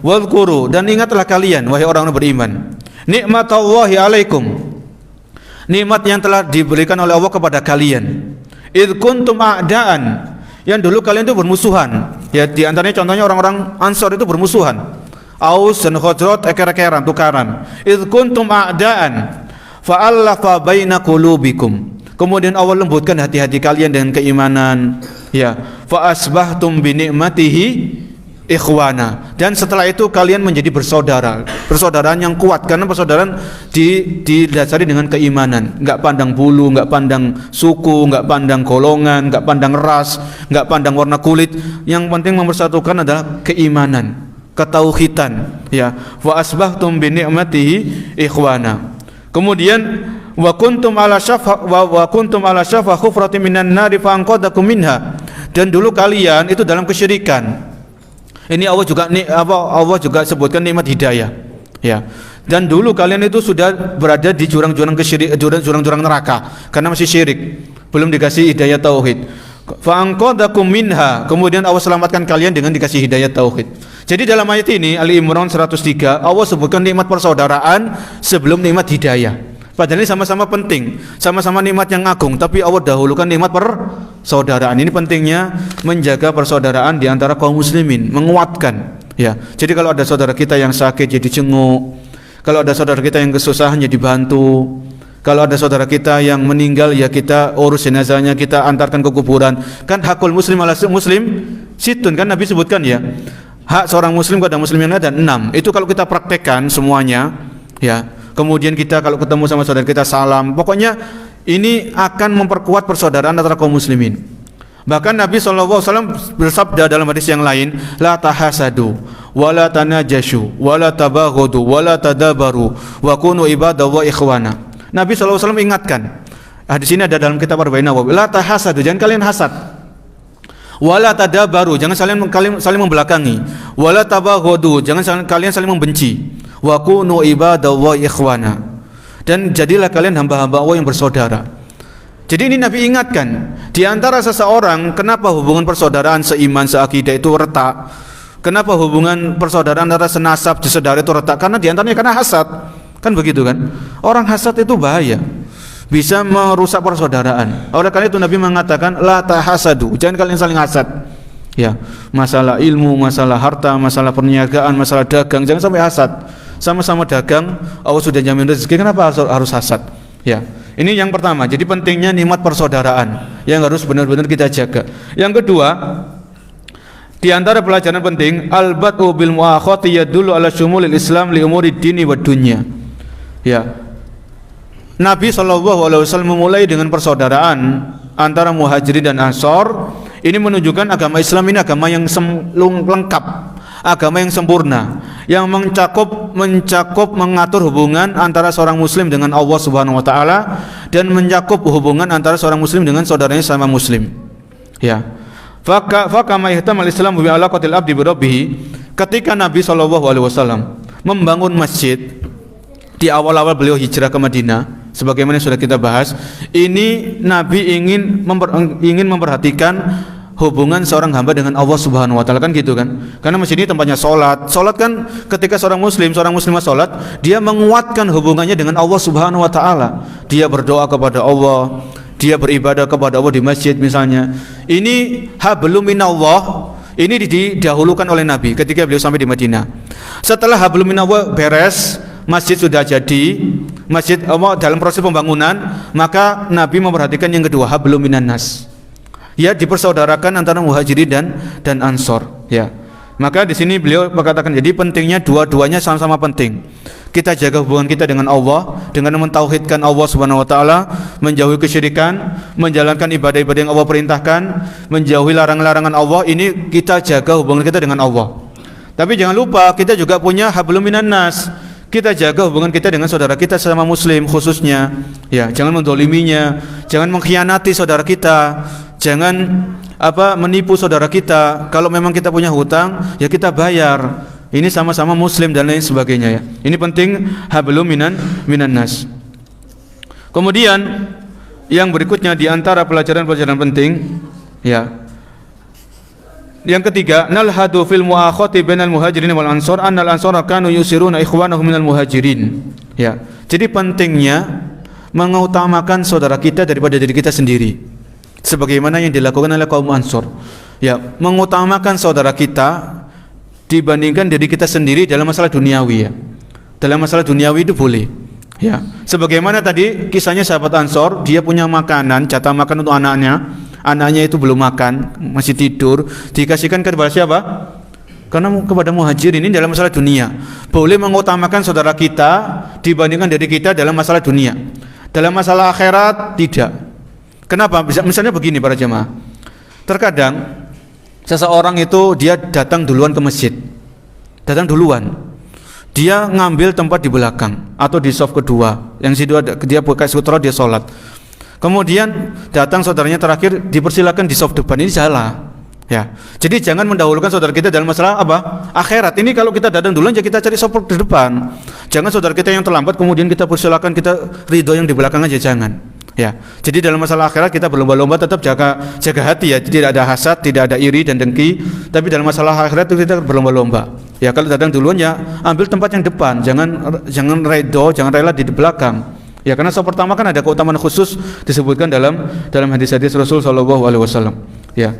walquru, dan ingatlah kalian wahai orang-orang beriman, nikmatallahi alaikum, nikmat yang telah diberikan oleh Allah kepada kalian. Idz kuntum a'daan, yang dulu kalian itu bermusuhan. Ya, di antaranya contohnya orang-orang Ansor itu bermusuhan. Aus dan Khazraj eker-ekeran, tukaran. Idz kuntum a'daan fa'alafa baina qulubikum. Kemudian Allah lembutkan hati-hati kalian dengan keimanan. Ya, fa asbahtum bi ni'matihi ikhwana, dan setelah itu kalian menjadi bersaudara, persaudaraan yang kuat, karena persaudaraan didasari dengan keimanan, enggak pandang bulu, enggak pandang suku, enggak pandang golongan, enggak pandang ras, enggak pandang warna kulit. Yang penting mempersatukan adalah keimanan, ketauhidan. Ya, wa asbahtum bi ni'matihi ikhwana. Kemudian wa kuntum ala syafa khufratin minan nari fa anqadhakum minha, dan dulu kalian itu dalam kesyirikan. Ini Allah juga sebutkan nikmat hidayah. Ya. Dan dulu kalian itu sudah berada di jurang-jurang jurang-jurang neraka karena masih syirik, belum dikasih hidayah tauhid. Fa anqadhakum minha, kemudian Allah selamatkan kalian dengan dikasih hidayah tauhid. Jadi dalam ayat ini Ali Imran 103 Allah sebutkan nikmat persaudaraan sebelum nikmat hidayah. Padahal ini sama-sama penting, sama-sama nikmat yang agung, tapi Allah dahulukan nikmat persaudaraan. Ini pentingnya menjaga persaudaraan di antara kaum muslimin, menguatkan. Ya, jadi kalau ada saudara kita yang sakit jadi jenguk, kalau ada saudara kita yang kesusahan ya dibantu, kalau ada saudara kita yang meninggal ya kita urus jenazahnya, kita antarkan ke kuburan. Kan hakul muslim ala muslim situn, kan Nabi sebutkan ya. Hak seorang muslim kepada muslim yang lain ada 6. Itu kalau kita praktekkan semuanya, ya. Kemudian kita kalau ketemu sama saudara kita salam. Pokoknya ini akan memperkuat persaudaraan antara kaum muslimin. Bahkan Nabi SAW bersabda dalam hadis yang lain, la tahasadu, wala tanajashu, wala tabaghudu, wala tadabaru, wa kunu ibadallahi ikhwana. Nabi SAW ingatkan. Hadis ini ada dalam kitab Arba'in Nawawi. La tahasadu, jangan kalian hasad. Wala tadabaru, jangan saling membelakangi. Wala tabaghudu, jangan kalian saling membenci. Wa kunu ibadallahi ikhwana, dan jadilah kalian hamba-hamba Allah yang bersaudara. Jadi ini Nabi ingatkan, di antara seseorang kenapa hubungan persaudaraan seiman seakidah itu retak, kenapa hubungan persaudaraan antara senasab sesaudara itu retak, karena di antaranya karena hasad. Kan begitu kan? Orang hasad itu bahaya, bisa merusak persaudaraan. Oleh karena itu Nabi mengatakan la tahasadu, jangan kalian saling hasad. Ya, masalah ilmu, masalah harta, masalah perniagaan, masalah dagang, jangan sampai hasad. Sama-sama dagang, Allah sudah jamin rezeki, kenapa harus hasad? Ya, ini yang pertama. Jadi pentingnya nikmat persaudaraan yang harus benar-benar kita jaga. Yang kedua, di antara pelajaran penting, al-bad'u bil muakhati yadullu ala syumulil Islam li umuri dini wa dunya. Ya, Nabi SAW memulai dengan persaudaraan antara muhajirin dan ansor. Ini menunjukkan agama Islam ini agama yang lengkap, agama yang sempurna, yang mencakup mengatur hubungan antara seorang muslim dengan Allah Subhanahu wa taala dan mencakup hubungan antara seorang muslim dengan saudaranya sama muslim. Ya. Fakama ihtamal Islam bi alaqatil abdi bi rabbih, ketika Nabi SAW membangun masjid di awal-awal beliau hijrah ke Madinah, sebagaimana sudah kita bahas, ini Nabi ingin memperhatikan hubungan seorang hamba dengan Allah Subhanahu wa taala, kan gitu kan? Karena masjid ini tempatnya salat. Salat kan ketika seorang muslimah salat, dia menguatkan hubungannya dengan Allah Subhanahu wa taala. Dia berdoa kepada Allah, dia beribadah kepada Allah di masjid misalnya. Ini hablum minallah. Ini didahulukan oleh Nabi ketika beliau sampai di Madinah. Setelah hablum minallah beres, masjid sudah jadi, masjid dalam proses pembangunan, maka Nabi memperhatikan yang kedua, hablum minan nas. Ya, dipersaudarakan antara muhajirin dan ansor. Ya, maka di sini beliau mengatakan jadi pentingnya dua-duanya sama-sama penting. Kita jaga hubungan kita dengan Allah dengan mentauhidkan Allah Subhanahu wa taala, menjauhi kesyirikan, menjalankan ibadah-ibadah yang Allah perintahkan, menjauhi larangan-larangan Allah. Ini kita jaga hubungan kita dengan Allah. Tapi jangan lupa kita juga punya hablum minan nas. Kita jaga hubungan kita dengan saudara kita sesama muslim khususnya. Ya, jangan mendoliminya, jangan mengkhianati saudara kita, jangan menipu saudara kita. Kalau memang kita punya hutang, ya kita bayar. Ini sama-sama muslim dan lain sebagainya ya. Ini penting hablum minan nas. Kemudian yang berikutnya di antara pelajaran-pelajaran penting ya. Yang ketiga, nalhadu fil muakhati bainal muhajirin wal ansor annal ansara kanu yusiruna ikhwanahum minal muhajirin. Ya. Jadi pentingnya mengutamakan saudara kita daripada diri kita sendiri. Sebagaimana yang dilakukan oleh kaum ansor. Ya, mengutamakan saudara kita dibandingkan diri kita sendiri dalam masalah duniawi ya. Dalam masalah duniawi itu boleh. Ya. Sebagaimana tadi kisahnya sahabat Ansor, dia punya makanan, jatah makan untuk anaknya. Anaknya itu belum makan, masih tidur, dikasihkan kepada siapa? Karena kepada muhajirin. Ini dalam masalah dunia. Boleh mengutamakan saudara kita dibandingkan diri kita dalam masalah dunia. Dalam masalah akhirat tidak. Kenapa? Misalnya begini para jemaah. Terkadang seseorang itu dia datang duluan ke masjid. Datang duluan. Dia ngambil tempat di belakang atau di saf kedua. Yang situ dia pakai sutra, dia sholat. Kemudian datang saudaranya terakhir, dipersilakan di saf depan. Ini salah. Ya, jadi jangan mendahulukan saudara kita dalam masalah apa? Akhirat. Ini kalau kita datang duluan, ya kita cari support di depan. Jangan saudara kita yang terlambat kemudian kita persilakan, kita ridho yang di belakang aja, jangan. Ya, jadi dalam masalah akhirat kita berlomba-lomba tetap jaga hati ya, tidak ada hasad, tidak ada iri dan dengki. Tapi dalam masalah akhirat itu kita berlomba-lomba. Ya, kalau datang duluan ya ambil tempat yang depan, jangan ridho, jangan rela di belakang. Ya, karena support pertama kan ada keutamaan khusus disebutkan dalam hadis-hadis Rasul sallallahu alaihi wasallam. Ya.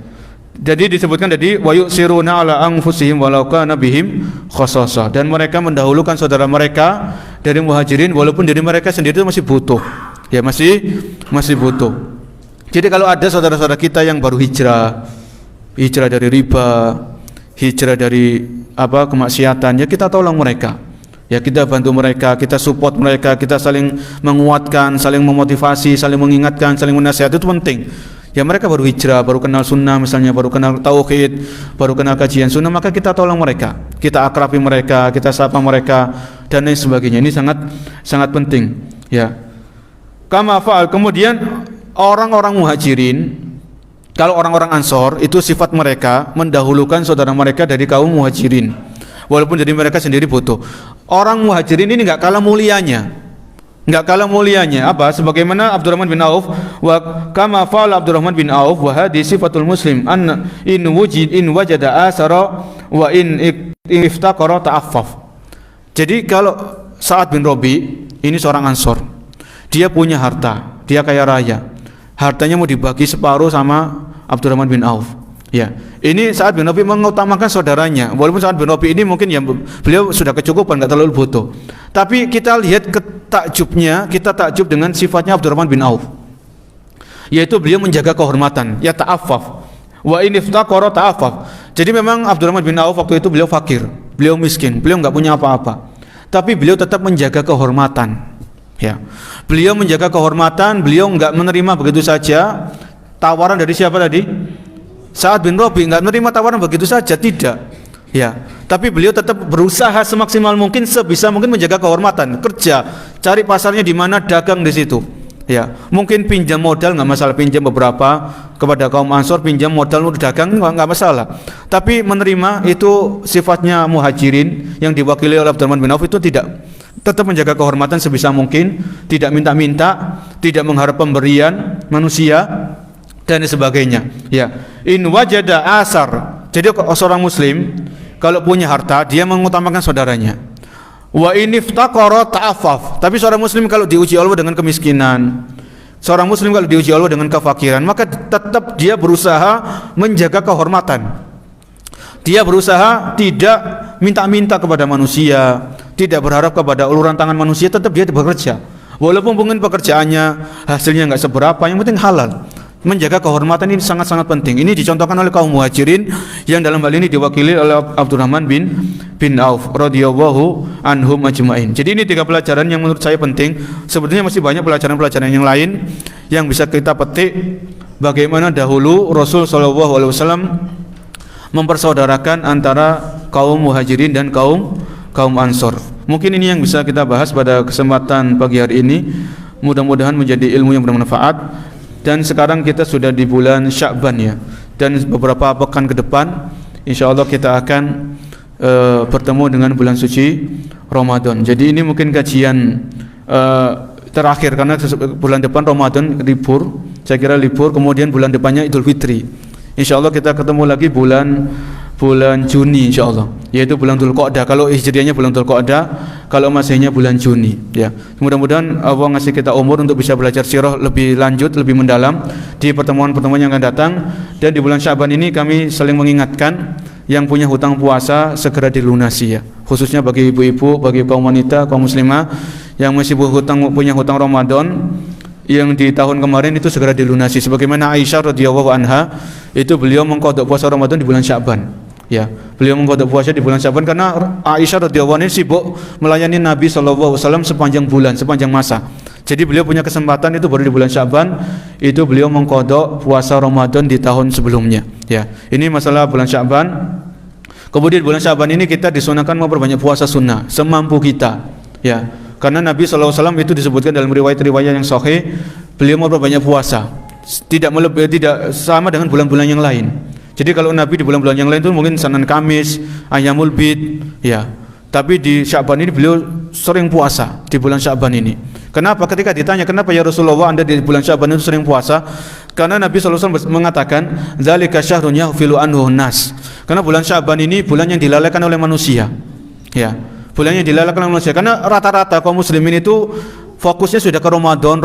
Jadi disebutkan tadi wa yusiruna ala anfusihim walau kana bihim khassasah, dan mereka mendahulukan saudara mereka dari muhajirin walaupun diri mereka sendiri itu masih butuh. Ya, masih butuh. Jadi kalau ada saudara-saudara kita yang baru hijrah dari riba, hijrah dari kemaksiatan, ya kita tolong mereka. Ya, kita bantu mereka, kita support mereka, kita saling menguatkan, saling memotivasi, saling mengingatkan, saling menasihati, itu penting. Ya, mereka baru hijrah, baru kenal sunnah misalnya, baru kenal tauhid, baru kenal kajian sunnah, maka kita tolong mereka, kita akrabi mereka, kita sapa mereka dan lain sebagainya. Ini sangat penting. Ya, kama fa'al. Kemudian orang-orang muhajirin, kalau orang-orang ansor itu sifat mereka mendahulukan saudara mereka dari kaum muhajirin, walaupun jadi mereka sendiri butuh. Orang muhajirin ini enggak kalah mulianya. Apa? Sebagaimana Abdurrahman bin Auf, wa kama fa'ala Abdurrahman bin Auf wa hadis sifatul muslim an in wajada asara wa in iftaqara ta'affaf. Jadi kalau Sa'ad bin Rabi ini seorang ansor, dia punya harta, dia kaya raya, hartanya mau dibagi separuh sama Abdurrahman bin Auf. Ya, ini Sa'ad bin Rabi mengutamakan saudaranya, walaupun Sa'ad bin Rabi ini mungkin ya beliau sudah kecukupan, enggak terlalu butuh. Tapi kita lihat kita takjub dengan sifatnya Abdurrahman bin Auf, yaitu beliau menjaga kehormatan, ya ta'affaf. Wa in iftaqara ta'affaf. Jadi memang Abdurrahman bin Auf waktu itu beliau fakir, beliau miskin, beliau enggak punya apa-apa. Tapi beliau tetap menjaga kehormatan. Ya. Beliau menjaga kehormatan, beliau enggak menerima begitu saja tawaran dari siapa tadi? Sa'ad bin Rabi, enggak menerima tawaran begitu saja, tidak. Ya, tapi beliau tetap berusaha semaksimal mungkin, sebisa mungkin menjaga kehormatan, kerja, cari pasarnya di mana, dagang di situ. Ya, mungkin pinjam modal enggak masalah, pinjam beberapa kepada kaum Ansor, pinjam modal untuk dagang enggak masalah. Tapi menerima itu sifatnya muhajirin yang diwakili oleh Abdurrahman bin Auf, itu tidak, tetap menjaga kehormatan sebisa mungkin, tidak minta-minta, tidak mengharap pemberian manusia dan sebagainya. Ya, in wajada asar. Jadi seorang muslim kalau punya harta, dia mengutamakan saudaranya. Wa in iftaqara ta'affaf. Tapi seorang muslim kalau diuji Allah dengan kemiskinan, seorang muslim kalau diuji Allah dengan kefakiran, maka tetap dia berusaha menjaga kehormatan. Dia berusaha tidak minta-minta kepada manusia, tidak berharap kepada uluran tangan manusia, tetap dia bekerja. Walaupun mungkin pekerjaannya hasilnya enggak seberapa, yang penting halal. Menjaga kehormatan ini sangat-sangat penting. Ini dicontohkan oleh kaum muhajirin yang dalam hal ini diwakili oleh Abdurrahman bin Auf radhiyallahu anhum ajmain. Jadi ini 3 pelajaran yang menurut saya penting. Sebetulnya masih banyak pelajaran-pelajaran yang lain yang bisa kita petik, bagaimana dahulu Rasul sallallahu alaihi wasallam mempersaudarakan antara kaum muhajirin dan kaum ansor. Mungkin ini yang bisa kita bahas pada kesempatan pagi hari ini. Mudah-mudahan menjadi ilmu yang bermanfaat. Dan sekarang kita sudah di bulan Sya'ban ya, dan beberapa pekan ke depan insyaallah kita akan bertemu dengan bulan suci Ramadan. Jadi ini mungkin kajian terakhir, karena bulan depan Ramadan libur, saya kira libur, kemudian bulan depannya Idul Fitri. Insyaallah kita ketemu lagi bulan Juni insyaallah, yaitu bulan Dzulqa'dah. Kalau hijriahnya bulan Dzulqa'dah, kalau masihnya bulan Juni ya. Mudah-mudahan Allah ngasih kita umur untuk bisa belajar sirah lebih lanjut, lebih mendalam di pertemuan-pertemuan yang akan datang. Dan di bulan Sya'ban ini kami saling mengingatkan yang punya hutang puasa segera dilunasi ya, khususnya bagi ibu-ibu, bagi kaum wanita, kaum muslimah yang masih punya hutang Ramadan yang di tahun kemarin itu segera dilunasi. Sebagaimana Aisyah radhiyallahu anha, itu beliau mengqadha puasa Ramadan di bulan Sya'ban. Ya, beliau mengqadha puasa di bulan Sya'ban karena Aisyah radhiyallahu anha sibuk melayani Nabi sallallahu alaihi wasallam sepanjang bulan, sepanjang masa. Jadi beliau punya kesempatan itu baru di bulan Sya'ban itu beliau mengqadha puasa Ramadan di tahun sebelumnya. Ya, ini masalah bulan Sya'ban. Kemudian bulan Sya'ban ini kita disunahkan memperbanyak puasa sunnah semampu kita. Ya, karena Nabi sallallahu alaihi wasallam itu disebutkan dalam riwayat-riwayat yang sahih, beliau memperbanyak puasa. Tidak sama dengan bulan-bulan yang lain. Jadi kalau Nabi di bulan-bulan yang lain itu mungkin Senin Kamis, Ayyamul Bid, ya. Tapi di Sya'ban ini beliau sering puasa di bulan Sya'ban ini. Kenapa? Ketika ditanya kenapa ya Rasulullah Anda di bulan Sya'ban itu sering puasa? Karena Nabi SAW mengatakan, "Dzalika syahrun yaghfilu anhu nas." Karena bulan Sya'ban ini bulan yang dilalaikan oleh manusia. Ya, bulan yang dilalaikan oleh manusia. Karena rata-rata kaum muslimin itu fokusnya sudah ke Ramadan.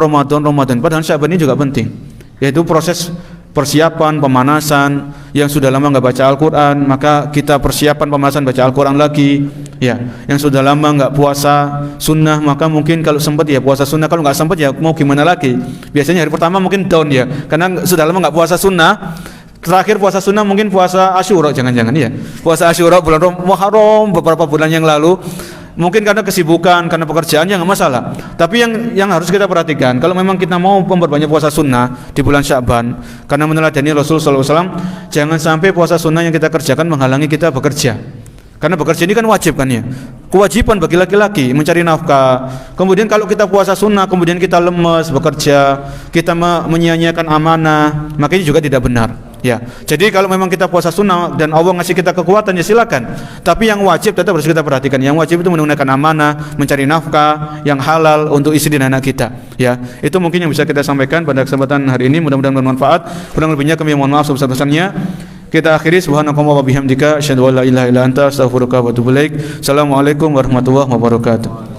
Padahal Sya'ban ini juga penting. Yaitu proses persiapan pemanasan. Yang sudah lama nggak baca Al-Quran, maka kita persiapan pemanasan baca Al-Quran lagi. Ya, yang sudah lama nggak puasa sunnah, maka mungkin kalau sempat ya puasa sunnah. Kalau nggak sempat ya mau gimana lagi? Biasanya hari pertama mungkin down ya, karena sudah lama nggak puasa sunnah. Terakhir puasa sunnah mungkin puasa Asyura, jangan-jangan ya. Puasa Asyura bulan Muharram beberapa bulan yang lalu. Mungkin karena kesibukan, karena pekerjaannya nggak masalah. Tapi yang harus kita perhatikan, kalau memang kita mau memperbanyak puasa sunnah di bulan Sya'ban, karena meneladani Rasul SAW, jangan sampai puasa sunnah yang kita kerjakan menghalangi kita bekerja. Karena bekerja ini kan wajib kan ya, kewajiban bagi laki-laki mencari nafkah. Kemudian kalau kita puasa sunnah, kemudian kita lemes bekerja, kita menyia-nyiakan amanah, maka ini juga tidak benar. Ya, jadi kalau memang kita puasa sunnah dan Allah ngasih kita kekuatan ya silakan. Tapi yang wajib tetap harus kita perhatikan. Yang wajib itu menunaikan amanah, mencari nafkah yang halal untuk istri dan anak kita. Ya, itu mungkin yang bisa kita sampaikan pada kesempatan hari ini. Mudah-mudahan bermanfaat. Kurang lebihnya kami mohon maaf sebesar-besarnya. Kita akhiri subhanakallahumma wa bihamdika asyhadu an la ilaha illa anta astaghfiruka wa atubu ilaik. Assalamualaikum warahmatullahi wabarakatuh.